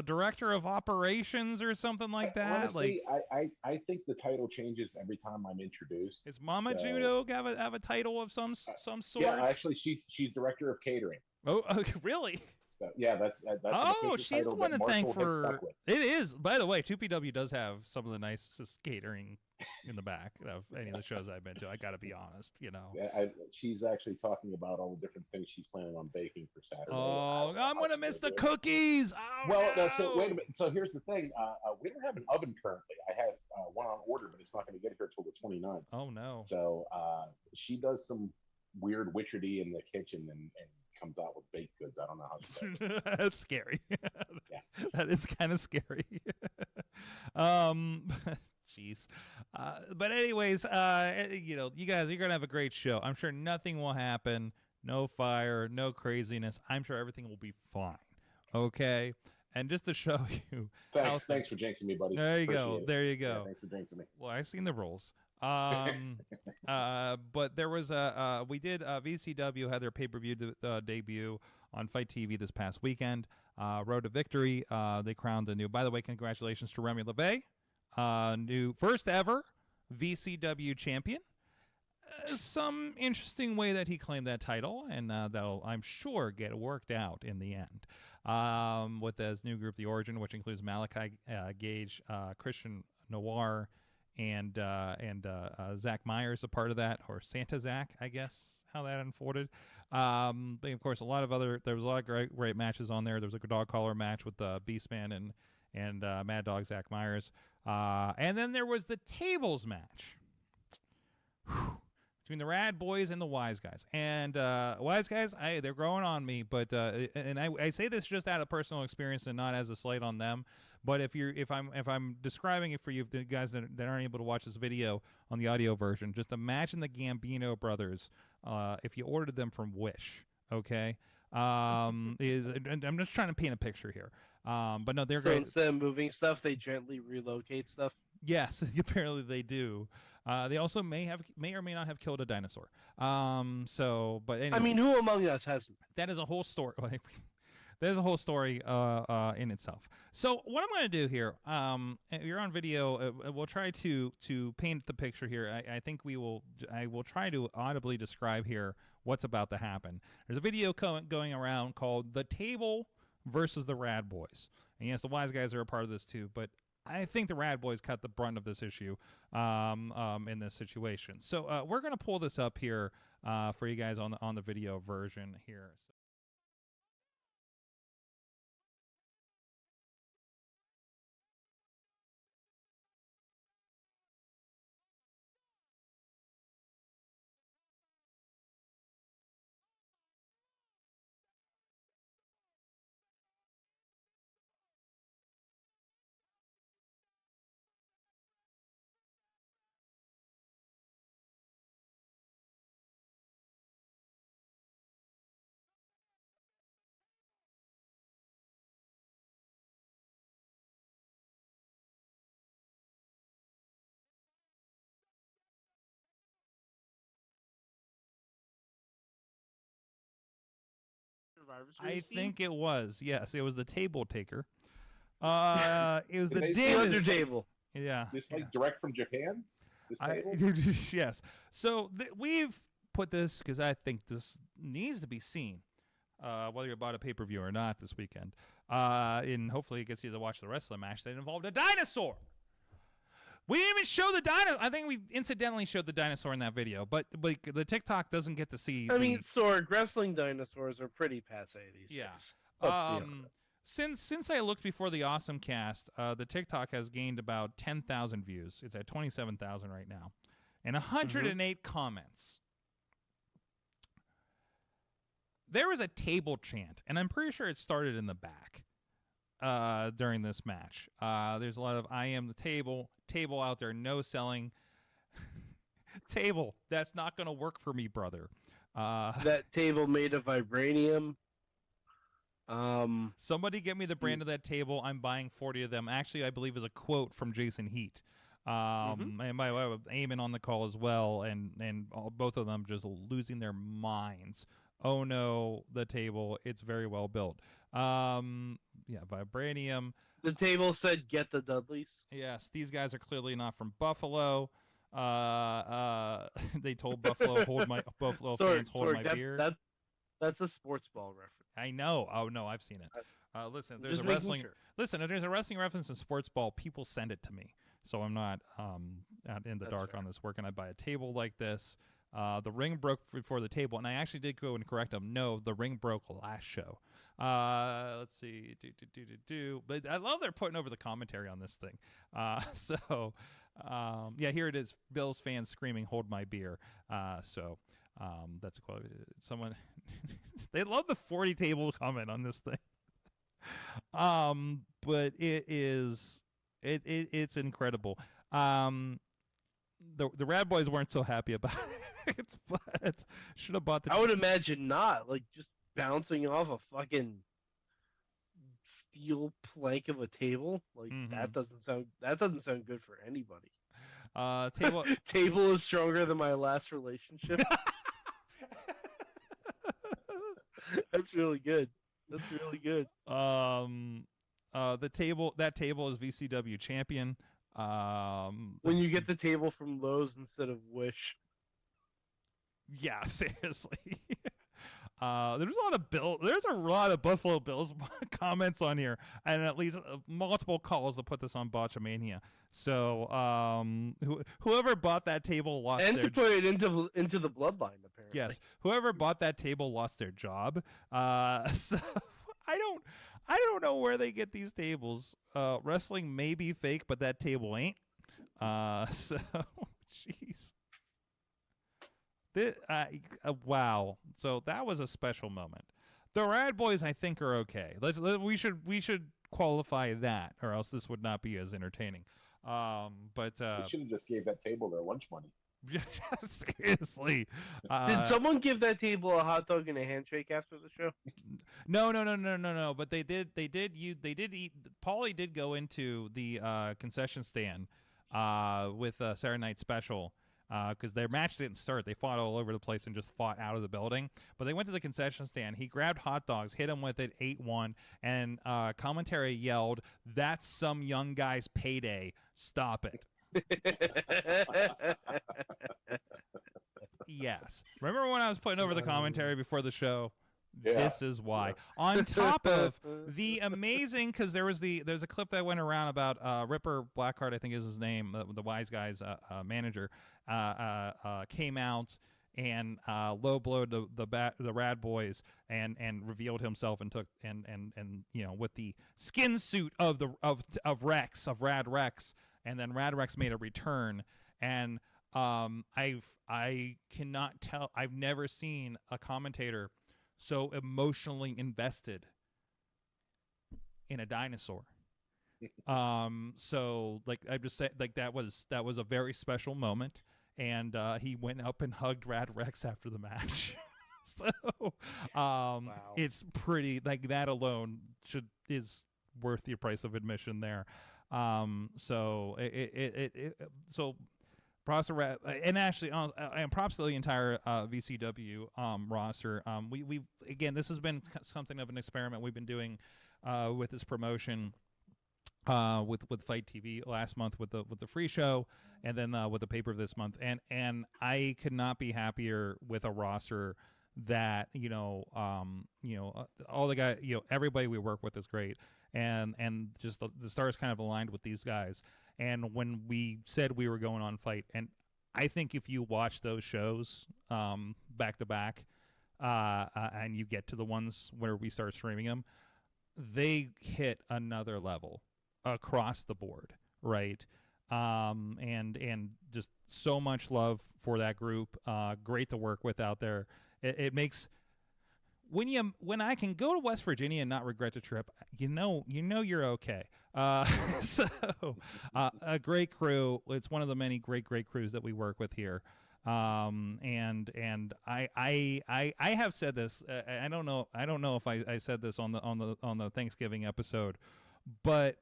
director of operations or something like that. Honestly, I think the title changes every time I'm introduced. Is Mama Judo have a title of some sort? Yeah, actually, she's director of catering. Oh, really? So, yeah, that's oh, she's the one to thank for. It is, by the way. 2PW does have some of the nicest catering in the back of any of the shows I've been to. I got to be honest, Yeah, she's actually talking about all the different things she's planning on baking for Saturday. Oh, I'm gonna miss the cookies. Oh, well, no. So wait a minute. So here's the thing. We don't have an oven currently. I have one on order, but it's not going to get here till the 29th. Oh no. So she does some weird witchery in the kitchen and comes out with baked goods. I don't know how she does it. That's scary. Yeah. That is kind of scary. Jeez. But anyways, you guys, you're gonna have a great show. I'm sure nothing will happen. No fire, no craziness. I'm sure everything will be fine. Okay. And just to show you, thanks for jinxing me, buddy. There you go. There you go. Yeah, thanks for jinxing me. Well, I've seen the rules. But there was VCW had their pay-per-view debut on Fight TV this past weekend. Road to Victory. They crowned a new. By the way, congratulations to Remy LeVay, new first ever VCW champion. Some interesting way that he claimed that title, and that'll, I'm sure, get worked out in the end. With his new group, The Origin, which includes Malachi Gage, Christian Noir, and Zach Myers, a part of that, or Santa Zach, I guess, how that unfolded. But of course, there was a lot of great matches on there. There was a dog collar match with Beastman and Mad Dog Zach Myers. And then there was the tables match. Between the Rad Boyz and the Wise Guys. And Wise Guys, they're growing on me, but and I say this just out of personal experience and not as a slight on them. But if I'm describing it for you, the guys that aren't able to watch this video on the audio version, just imagine the Gambino Brothers if you ordered them from Wish. Okay, I'm just trying to paint a picture here. But no, they're great. Instead of moving stuff, they gently relocate stuff. Yes, apparently they do. They also may or may not have killed a dinosaur. But anyway, I mean, who among us hasn't? That is a whole story. There's a whole story in itself. So what I'm going to do here, you're on video. We'll try to paint the picture here. I think I will try to audibly describe here what's about to happen. There's a video going around called "The Table versus the Rad Boyz," and yes, the Wise Guys are a part of this too, but I think the Rad Boyz cut the brunt of this issue in this situation. So we're going to pull this up here for you guys on the video version here. I think it was. Yes, it was the table taker. It was the under table. Yeah. This direct from Japan? This table? Yes. So we've put this because I think this needs to be seen, whether you bought a pay-per-view or not this weekend. And hopefully it gets you to watch the wrestling match that involved a dinosaur. We didn't even show the dinosaur. I think we incidentally showed the dinosaur in that video, but the TikTok doesn't get to see. I mean, Sorg, wrestling dinosaurs are pretty passe these days. Since I looked before the Awesome Cast, the TikTok has gained about 10,000 views. It's at 27,000 right now, and 108 comments. there was a table chant, and I'm pretty sure it started in the back during this match. There's a lot of "I am the table out there, no selling." Table, that's not going to work for me, brother. That table made of vibranium. Somebody get me the brand of that table. I'm buying 40 of them. Actually, I believe is a quote from Jason Heat. And by the way, Eamon on the call as well, and both of them just losing their minds. Oh no, the table, it's very well built. Vibranium. The table said, "Get the Dudleys." Yes, these guys are clearly not from Buffalo. They told Buffalo, fans, hold my beer. That's a sports ball reference. I know. Oh no, I've seen it. Listen, if there's Just a making wrestling. sure. Listen, if there's a wrestling reference in sports ball, people send it to me, so I'm not out in the dark on this. Where can I buy a table like this? The ring broke before the table, and I actually did go and correct them. No, the ring broke last show. Let's see. But I love they're putting over the commentary on this thing. Here it is. Bills fans screaming, "Hold my beer." That's a quote. Someone, they love the 40 table comment on this thing. But it's incredible. The Rad Boyz weren't so happy about it. But should have bought the. I would imagine not. Like just bouncing off a fucking steel plank of a table. Like that doesn't sound good for anybody. Table is stronger than my last relationship. That's really good. That table is VCW champion. When you get the table from Lowe's instead of Wish. Yeah, seriously. There's a lot of Buffalo Bills comments on here, and at least multiple calls to put this on Botchamania. So whoever bought that table lost and their to put it into the bloodline, apparently. Yes, whoever bought that table lost their job. So I don't know where they get these tables. Wrestling may be fake, but that table ain't. So jeez. Wow. So that was a special moment. The Rad Boyz, I think, are okay. We should qualify that, or else this would not be as entertaining. But they should have just gave that table their lunch money. Seriously. Did someone give that table a hot dog and a handshake after the show? No. But they did eat. Paulie did go into the concession stand with Saturday Night Special. Because their match didn't start. They fought all over the place and just fought out of the building. But they went to the concession stand. He grabbed hot dogs, hit him with it, 8-1, and commentary yelled, "That's some young guy's payday. Stop it." Yes. Remember when I was putting over the commentary before the show? Yeah. This is why. Yeah. On top of the amazing, because there's a clip that went around about Ripper Blackheart, I think is his name, the Wise Guys manager, came out and low blowed the Rad Boyz and revealed himself and took and with the skin suit of Rad Rex, and then Rad Rex made a return, and I cannot tell, I've never seen a commentator so emotionally invested in a dinosaur. So like I just said, like that was a very special moment, and he went up and hugged Rad Rex after the match. So wow. It's pretty, like that alone is worth the price of admission there. So so props to Rad, and actually, and props to the entire VCW roster. We again, this has been something of an experiment we've been doing with this promotion, with Fight TV last month with the free show, and then with the paper this month. And I could not be happier with a roster that all the guys, everybody we work with is great, and just the stars kind of aligned with these guys. And when we said we were going on Fight, and I think if you watch those shows back to back, and you get to the ones where we start streaming them, they hit another level across the board, right? And just so much love for that group. Great to work with out there. It makes, when I can go to West Virginia and not regret the trip, you know you're okay. So a great crew. It's one of the many great crews that we work with here. And I have said this. I don't know if I said this on the Thanksgiving episode, but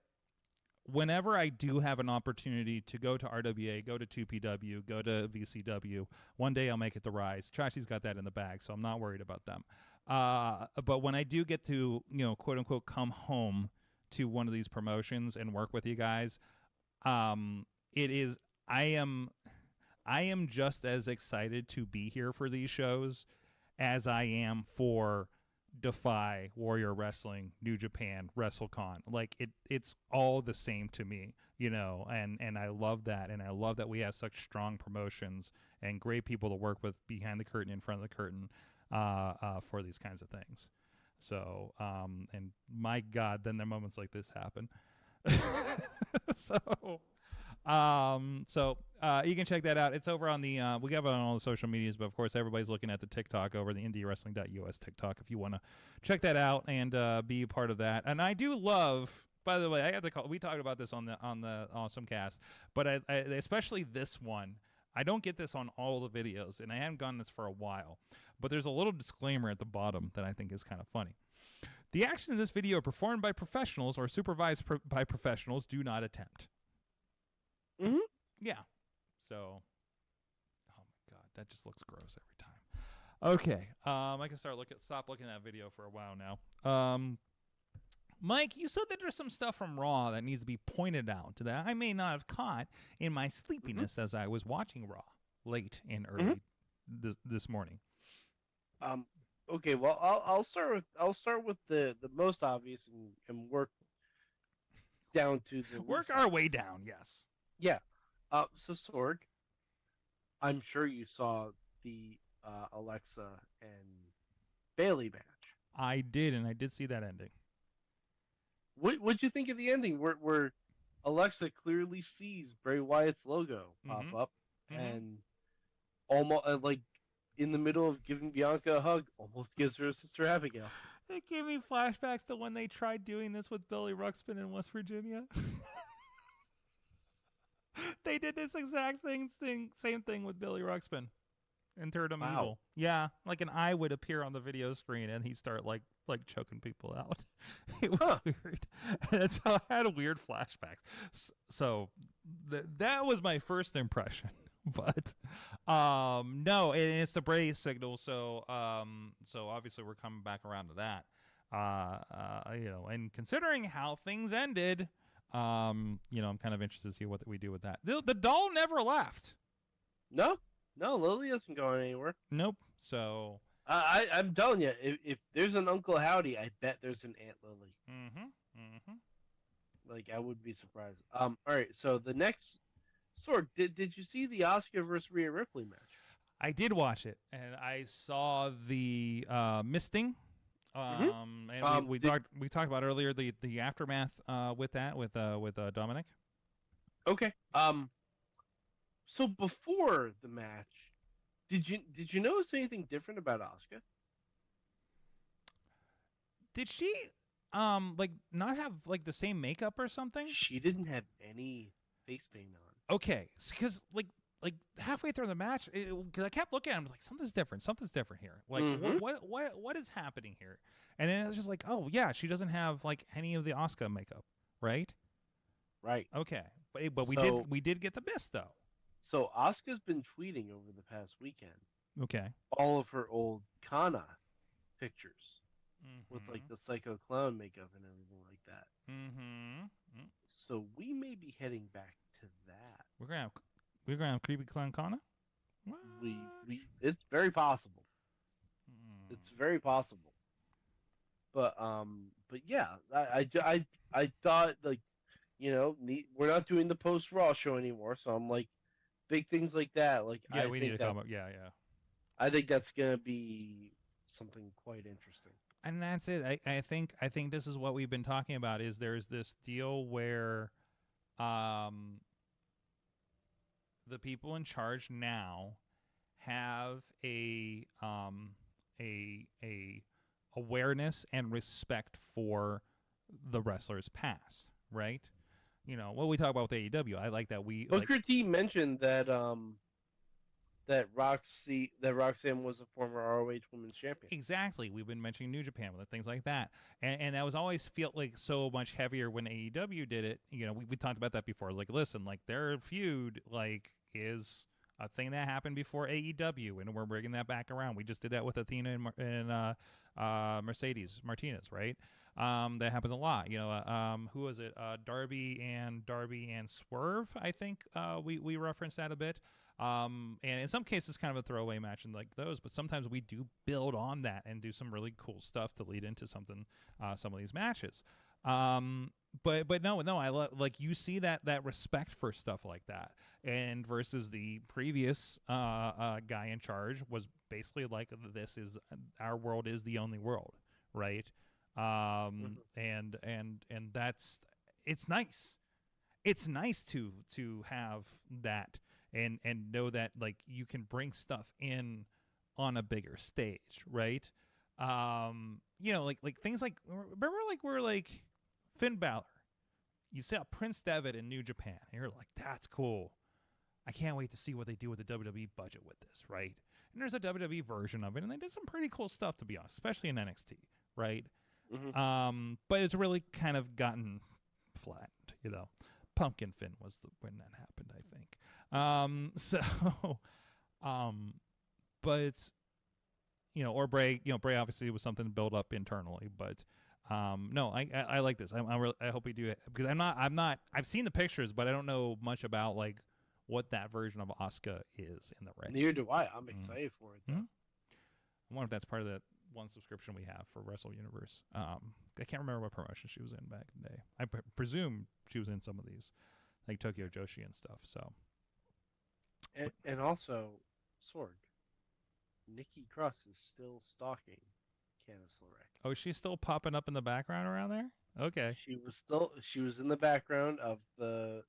whenever I do have an opportunity to go to RWA, go to 2PW, go to VCW, one day I'll make it to Rise. Chachi's got that in the bag, so I'm not worried about them. But when I do get to, quote unquote, come home to one of these promotions and work with you guys, I am just as excited to be here for these shows as I am for Defy, Warrior Wrestling, New Japan, WrestleCon. Like it's all the same to me, and I love that, and I love that we have such strong promotions and great people to work with behind the curtain, in front of the curtain, for these kinds of things. So, and my God, then there are moments like this happen. So you can check that out. It's over on the we have it on all the social medias, but of course everybody's looking at the TikTok over the IndieWrestling.us TikTok if you want to check that out and be a part of that. And I do love, by the way, I have to call. We talked about this on the Awesome Cast, but I especially this one. I don't get this on all the videos, and I haven't gotten this for a while. But there's a little disclaimer at the bottom that I think is kind of funny. The actions in this video are performed by professionals or supervised by professionals. Do not attempt. Mm-hmm. Yeah. So, oh my God, that just looks gross every time. Okay. I can stop looking at that video for a while now. Mike, you said that there's some stuff from Raw that needs to be pointed out that I may not have caught in my sleepiness as I was watching Raw late and early this morning. Okay. Well, I'll start with the most obvious and work down to the our way down. Yes. Yeah. So Sorg, I'm sure you saw the Alexa and Bailey match. I did, and I did see that ending. What'd you think of the ending where Alexa clearly sees Bray Wyatt's logo pop up and almost like in the middle of giving Bianca a hug, almost gives her a sister Abigail? It gave me flashbacks to when they tried doing this with Billy Ruxpin in West Virginia. They did this exact same thing with Billy Ruxpin and turned him evil. Yeah, like an eye would appear on the video screen and he'd start like choking people out. It was weird. And so I had a weird flashbacks. So that was my first impression. But no, it's the Bray signal. So obviously we're coming back around to that. And considering how things ended. I'm kind of interested to see what we do with that. The doll never left. No, Lily isn't going anywhere. Nope. So I'm telling you, if there's an Uncle Howdy, I bet there's an Aunt Lily. Like I would be surprised. All right. So the next Sorg, did you see the Asuka versus Rhea Ripley match? I did watch it, and I saw the misting. And we talked about earlier the aftermath with Dominic. Okay. So before the match, did you notice anything different about Asuka? Did she not have like the same makeup or something? She didn't have any face paint on. Okay, because like halfway through the match, because I kept looking at him, I was like, something's different here. Like, what is happening here? And then it was just like, oh yeah, she doesn't have like any of the Asuka makeup, right? Right. Okay, but we did get the mist though. So Asuka's been tweeting over the past weekend. Okay. All of her old Kana pictures with like the Psycho Clown makeup and everything like that. So we may be heading back to that. We're gonna have Creepy Clown Kana? It's very possible. It's very possible. But yeah, I thought like, we're not doing the post Raw show anymore, so I'm like, big things like that. Like yeah, we need to come up. Yeah. I think that's gonna be something quite interesting. And that's it. I think this is what we've been talking about. Is there's this deal where, the people in charge now have a awareness and respect for the wrestlers past, right? You know, what we talk about with AEW, I like that we Booker T mentioned that that Roxanne was a former ROH Women's Champion. Exactly. We've been mentioning New Japan with things like that. And that was always felt like so much heavier when AEW did it. You know, we talked about that before. Like, listen, like their feud like is a thing that happened before AEW, and we're bringing that back around. We just did that with Athena and Mercedes Martinez, right? That happens a lot. You know, who was it? Darby and Swerve, I think we referenced that a bit. And in some cases, kind of a throwaway match and like those, but sometimes we do build on that and do some really cool stuff to lead into something, some of these matches. But no, I like you see that respect for stuff like that, and versus the previous guy in charge was basically like, this is our world is the only world, right? And that's, it's nice. It's nice to have that. And know that like you can bring stuff in on a bigger stage, right? You know, like things like, remember like we're like Finn Balor, you saw Prince Devitt in New Japan, and you're like, that's cool. I can't wait to see what they do with the WWE budget with this, right? And there's a WWE version of it, and they did some pretty cool stuff, to be honest, especially in NXT, right? Mm-hmm. But it's really kind of gotten flattened, you know. Pumpkin Finn was when that happened, I think. But it's, you know, or Bray, you know, Bray obviously was something to build up internally, but no, I like this. I hope we do it, because I'm not I've seen the pictures, but I don't know much about like what that version of Asuka is in the ring. Neither do I. I'm excited for it, though. I wonder if that's part of that one subscription we have for Wrestle Universe. I can't remember what promotion she was in back in the day. I presume she was in some of these, like Tokyo Joshi and stuff. So, and also, Sorg, Nikki Cross is still stalking Candice LeRae. oh, she's still popping up in the background around there. Okay, She was in the background of the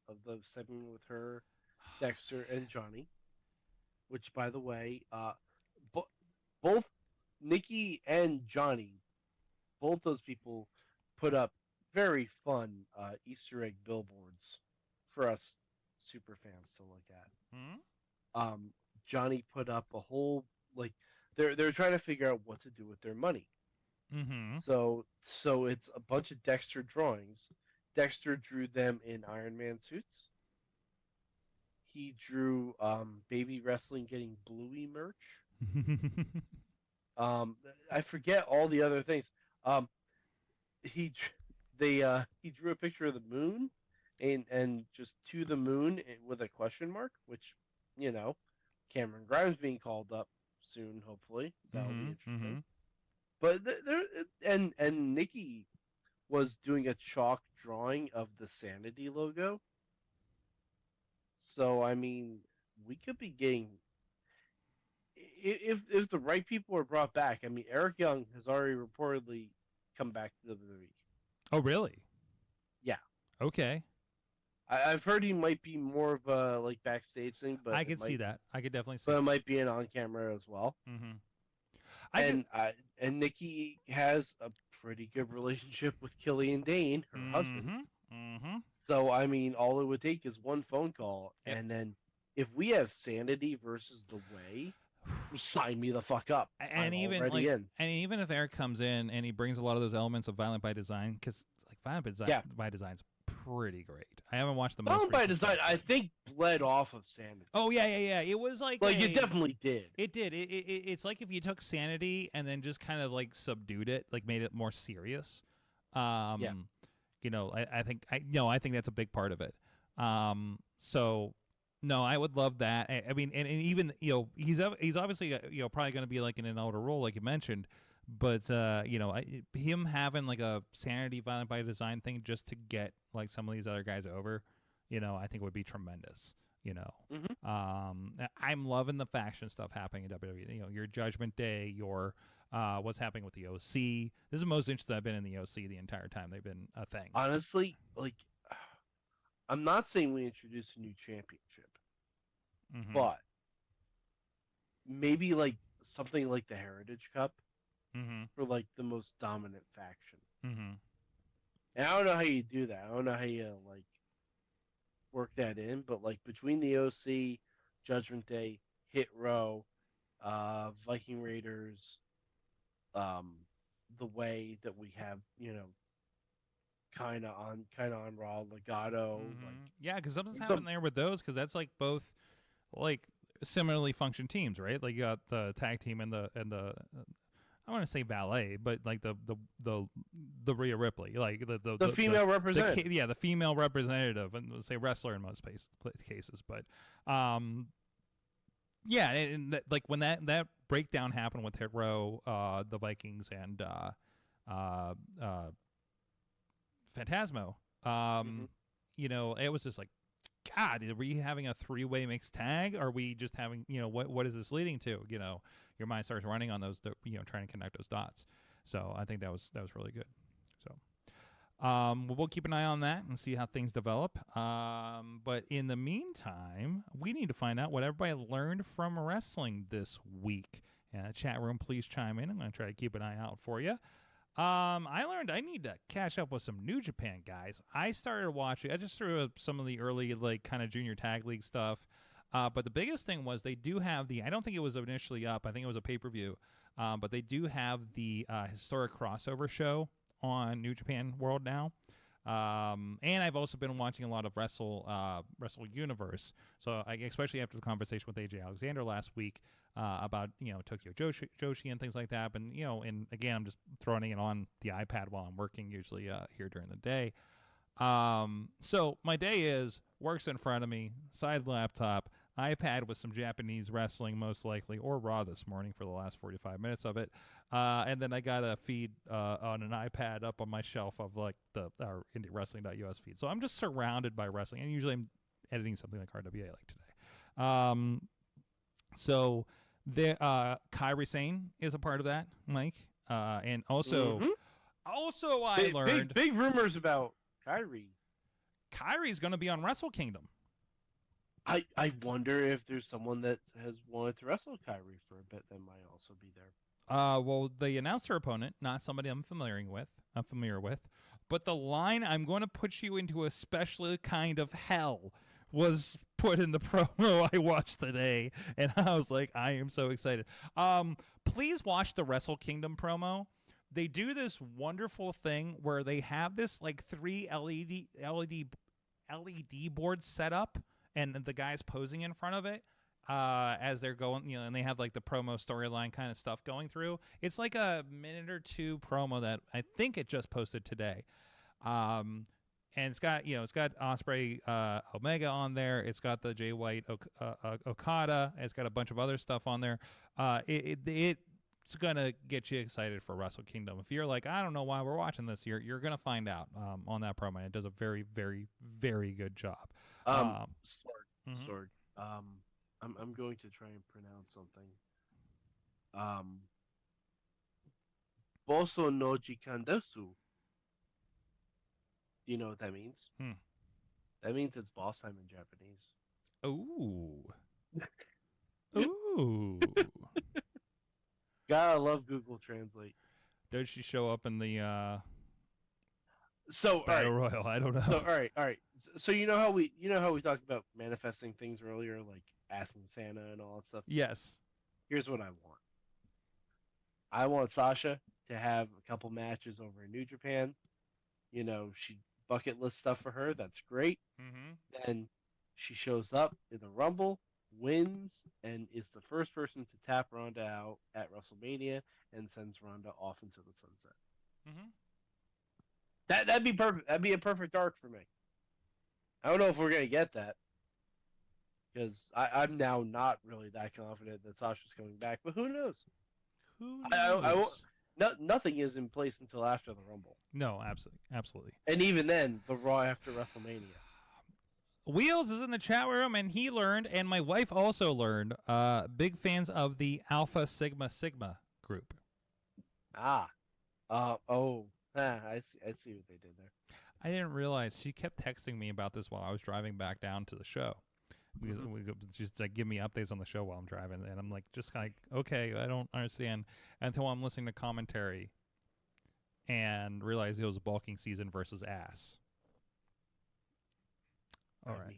segment with her, Dexter, and Johnny, which, by the way, both Nikki and Johnny, both those people put up very fun Easter egg billboards for us super fans to look at. Johnny put up a whole, like, they're trying to figure out what to do with their money. So it's a bunch of Dexter drawings. Dexter drew them in Iron Man suits. He drew Baby Wrestling getting Bluey merch. I forget all the other things. He drew a picture of the moon, and just to the moon with a question mark, which, you know, Cameron Grimes being called up soon, hopefully. That'll be interesting. But and Nikki was doing a chalk drawing of the Sanity logo. So I mean, we could be getting, if the right people are brought back. I mean, Eric Young has already reportedly come back to WWE. Oh, really? Yeah. Okay. I've heard he might be more of a like backstage thing, but I could see that. I could definitely see. But it might be an on camera as well. And Nikki has a pretty good relationship with Killian Dane, her husband. So I mean, all it would take is one phone call, and then if we have Sanity versus The Way, sign me the fuck up. And even like, and even if Eric comes in and he brings a lot of those elements of Violent by Design, because like Violent by Design's pretty great. I haven't watched the most Violent by Design, I think, bled off of Sanity. Oh yeah. It was like it definitely did. It did. It's like if you took Sanity and then just kind of like subdued it, like made it more serious. You know, I think that's a big part of it. So no, I would love that. I mean, and even, you know, he's obviously, you know, probably going to be like in an older role, like you mentioned, but you know, him having like a Sanity Violent by Design thing just to get like some of these other guys over, you know, I think would be tremendous. You know, I'm loving the faction stuff happening in WWE. You know, your Judgment Day, your what's happening with the OC. This is the most interested I've been in the OC the entire time they've been a thing. Honestly, like, I'm not saying we introduce a new championship, but maybe like something like the Heritage Cup, for like the most dominant faction. Mm-hmm. And I don't know how you do that. I don't know how you like work that in, but like between the OC, Judgment Day, Hit Row, Viking Raiders, the way that we have, kind of on Raw, Legato, like yeah, because something's happened there with those, because that's like both like similarly functioned teams, right? Like you got the tag team and the I want to say valet, but like the Rhea Ripley, like the female representative. the female representative, and we'll say wrestler in most cases, but yeah, and like when that breakdown happened with Hit Row, the Vikings, and Phantasmo, it was just like, God, are we having a 3-way mixed tag? Are we just having, what is this leading to? Your mind starts running on those, trying to connect those dots. So I think that was really good. So we'll keep an eye on that and see how things develop. But in the meantime, we need to find out what everybody learned from wrestling this week. Chat room, please chime in. I'm going to try to keep an eye out for you. I learned I need to catch up with some New Japan guys. I started watching. I just threw up some of the early, like, kind of junior tag league stuff. But the biggest thing was they do have I don't think it was initially up. I think it was a pay-per-view. But they do have the historic crossover show on New Japan World now. And I've also been watching a lot of Wrestle Universe. So especially after the conversation with AJ Alexander last week about Tokyo Joshi and things like that. And and again, I'm just throwing it on the iPad while I'm working, usually here during the day. So my day is works in front of me, side laptop, iPad with some Japanese wrestling most likely, or Raw this morning for the last 45 minutes of it. And then I got a feed on an iPad up on my shelf of like our IndieWrestling.us feed. So I'm just surrounded by wrestling, and usually I'm editing something like RWA like today. So the Kairi Sane is a part of that, Mike. And also I learned big rumors about Kairi. Kairi's going to be on Wrestle Kingdom. I wonder if there's someone that has wanted to wrestle Kairi for a bit that might also be there. Well, they announced her opponent, not somebody I'm familiar with, but the line "I'm going to put you into a special kind of hell" was put in the promo I watched today, and I was like, I am so excited. Please watch the Wrestle Kingdom promo. They do this wonderful thing where they have this like 3 LED board set up, and the guy's posing in front of it as they're going, and they have like the promo storyline kind of stuff going through. It's like a minute or two promo that I think it just posted today. And it's got Ospreay Omega on there. It's got the Jay White Okada. It's got a bunch of other stuff on there. It's gonna get you excited for Wrestle Kingdom. If you're like, I don't know why we're watching this, you're gonna find out on that promo. It does a very, very, very good job. Sword. I'm going to try and pronounce something. Boso no Jikandesu. Do you know what that means? That means it's boss time in Japanese. Ooh. Gotta love Google Translate. Does she show up in the Battle Royal? I don't know. So all right. So you know how we talked about manifesting things earlier, like asking Santa and all that stuff? Yes. Here's what I want. I want Sasha to have a couple matches over in New Japan. She bucket list stuff for her. That's great. Then she shows up in the Rumble, wins, and is the first person to tap Ronda out at WrestleMania and sends Ronda off into the sunset. That'd be perfect. That'd be a perfect arc for me. I don't know if we're gonna get that, because I'm now not really that confident that Sasha's coming back. But who knows? Nothing is in place until after the Rumble. No, absolutely. And even then, the Raw after WrestleMania. Wheels is in the chat room, and he learned, and my wife also learned, big fans of the Alpha Sigma group. I see what they did there. I didn't realize. She kept texting me about this while I was driving back down to the show. because just like give me updates on the show while I'm driving, and I'm like, just like, okay, I don't understand until I'm listening to commentary and realize it was a bulking season versus ass. All right.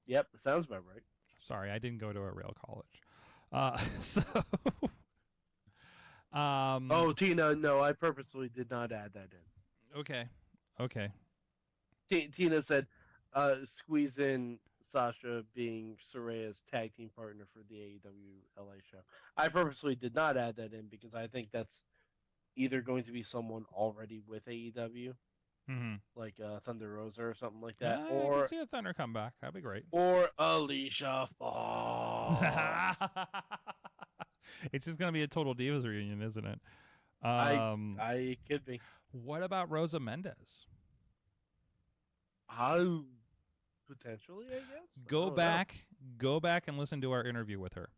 Yep, sounds about right. Sorry, I didn't go to a real college. So. Oh, Tina, no, I purposely did not add that in. Okay. Tina said, squeeze in Sasha being Soraya's tag team partner for the AEW LA show. I purposely did not add that in because I think that's either going to be someone already with AEW, like Thunder Rosa or something like that, I or can see a Thunder come back. That'd be great. Or Alicia Fox. It's just gonna be a Total Divas reunion, isn't it? I could be. What about Rosa Mendez? Potentially, I guess. Go back and listen to our interview with her.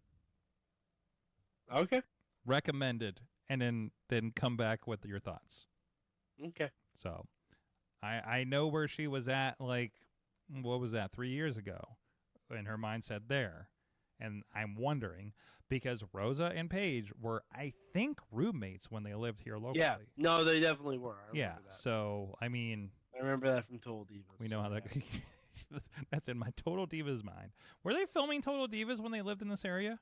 Okay. Recommended, and then come back with your thoughts. Okay. So, I know where she was at. Like, what was that? 3 years ago, and her mindset there. And I'm wondering, because Rosa and Paige were, I think, roommates when they lived here locally. Yeah, no, they definitely were. I yeah, remember that. So, I mean... I remember that from Total Divas. We know how that... That's in my Total Divas mind. Were they filming Total Divas when they lived in this area?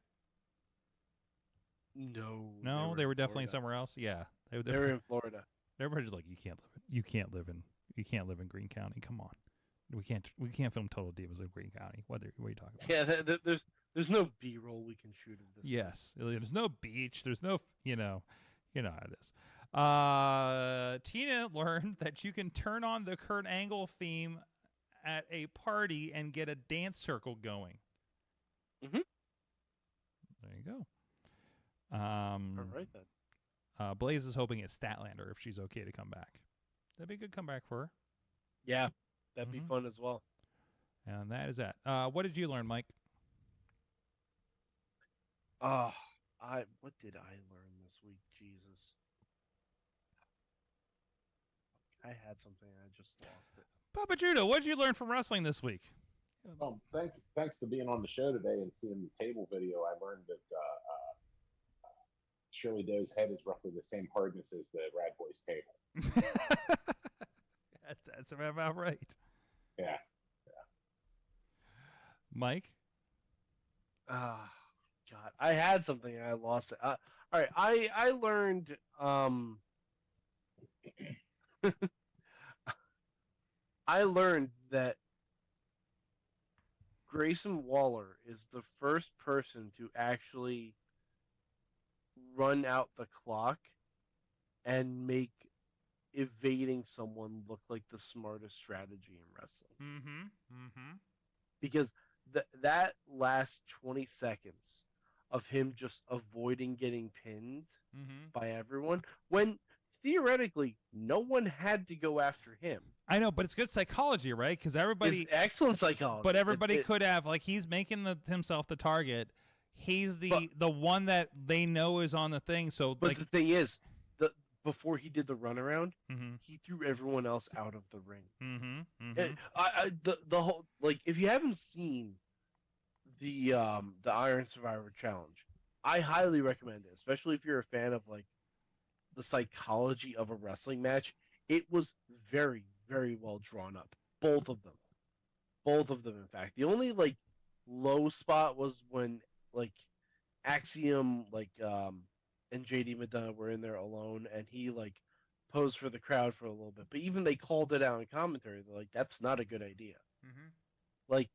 No. They were definitely somewhere else? Yeah. They were in Florida. Everybody's just like, you can't live in Greene County. Come on. We can't film Total Divas in Greene County. What are you talking about? Yeah, there's no B-roll we can shoot of this. Yes. There's no beach. There's no, you know how it is. Tina learned that you can turn on the Kurt Angle theme at a party and get a dance circle going. Mm-hmm. There you go. All right, then. Blaze is hoping it's Statlander if she's okay to come back. That'd be a good comeback for her. Yeah, that'd be fun as well. And that is that. What did you learn, Mike? What did I learn this week? Jesus. I had something, I just lost it. Papa Judo, what did you learn from wrestling this week? Thanks to being on the show today and seeing the table video, I learned that Shirley Doe's head is roughly the same hardness as the Rad Boyz table. That's about right. Yeah. Mike? God, I had something and I lost it. All right, I learned I learned that Grayson Waller is the first person to actually run out the clock and make evading someone look like the smartest strategy in wrestling. Because that last 20 seconds of him just avoiding getting pinned by everyone, when theoretically no one had to go after him. I know, but it's good psychology, right? Because everybody... It's excellent psychology. But everybody could have, like, he's making himself the target. He's the one that they know is on the thing. So, but the thing is, before he did the runaround, he threw everyone else out of the ring. The whole, like, if you haven't seen the Iron Survivor Challenge, I highly recommend it, especially if you're a fan of, like, the psychology of a wrestling match. It was very, very well drawn up. Both of them, in fact. The only, like, low spot was when, like, Axiom, like, and JD Madonna were in there alone, and he, like, posed for the crowd for a little bit. But even they called it out in commentary. They're like, that's not a good idea. Like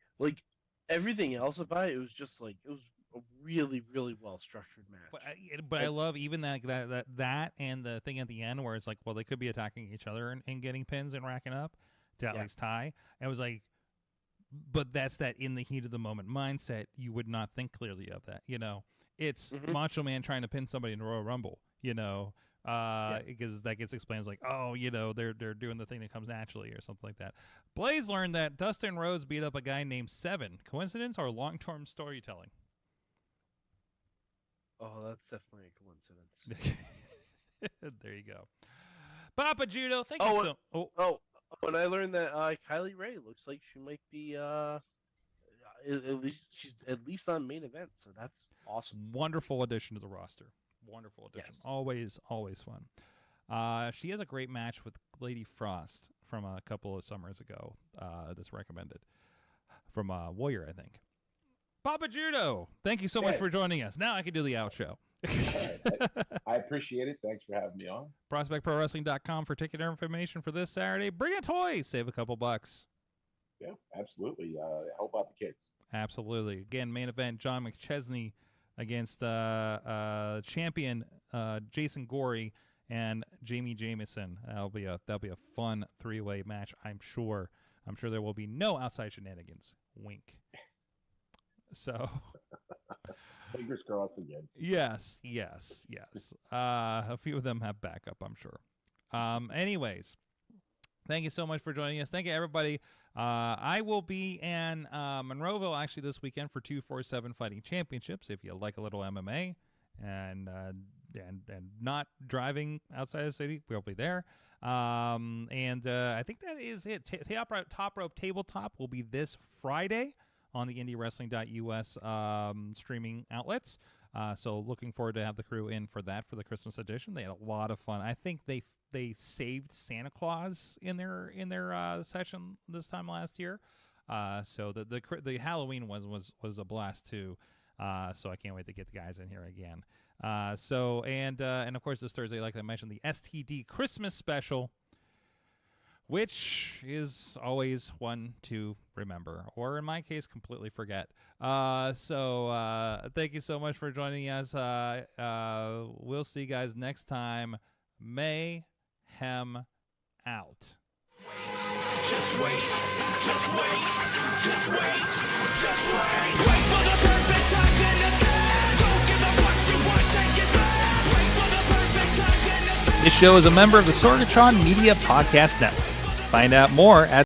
everything else about it was just, like, it was a really, really well structured match. But I love even that and the thing at the end where it's like, well, they could be attacking each other and getting pins and racking up to at least tie. And it was like, but that's that in the heat of the moment mindset. You would not think clearly of that, you know. It's Macho Man trying to pin somebody in Royal Rumble, you know, because that gets explained as like, oh, you know, they're doing the thing that comes naturally or something like that. Blaze learned that Dustin Rhodes beat up a guy named Seven. Coincidence or long-term storytelling? Oh, that's definitely a coincidence. There you go. Papa Judo, thank you so... when I learned that Kylie Ray looks like she might be at least she's at least on main event, so that's awesome. Wonderful addition to the roster. Wonderful addition. Yes. Always fun. She has a great match with Lady Frost from a couple of summers ago. That's recommended from Warrior, I think. Papa Judo, thank you so much for joining us. Now I can do the outro. I appreciate it. Thanks for having me on. ProspectProWrestling.com for ticket information for this Saturday. Bring a toy, save a couple bucks. Yeah, absolutely. Help out the kids. Absolutely. Again, main event: John McChesney against champion Jason Gorey and Jamie Jamison. That'll be a fun three-way match. I'm sure there will be no outside shenanigans. Wink. So. Fingers crossed again. Yes. A few of them have backup, I'm sure. Anyways, thank you so much for joining us. Thank you, everybody. I will be in Monroeville actually this weekend for 247 Fighting Championships. If you like a little MMA and not driving outside the city, we'll be there. I think that is it. Top Rope Tabletop will be this Friday on the IndieWrestling.us streaming outlets. So looking forward to have the crew in for that for the Christmas edition. They had a lot of fun. I think they saved Santa Claus in their session this time last year. So the Halloween was a blast too. So I can't wait to get the guys in here again. And of course this Thursday, like I mentioned, the STD Christmas special, which is always one to remember, or in my case, completely forget. So thank you so much for joining us. We'll see you guys next time. Mayhem out. Just wait. Wait for the perfect time, then attack. Don't give up what you want, take it back. Wait for the perfect time, then attack. This show is a member of the Sorgatron Media Podcast Network. Find out more at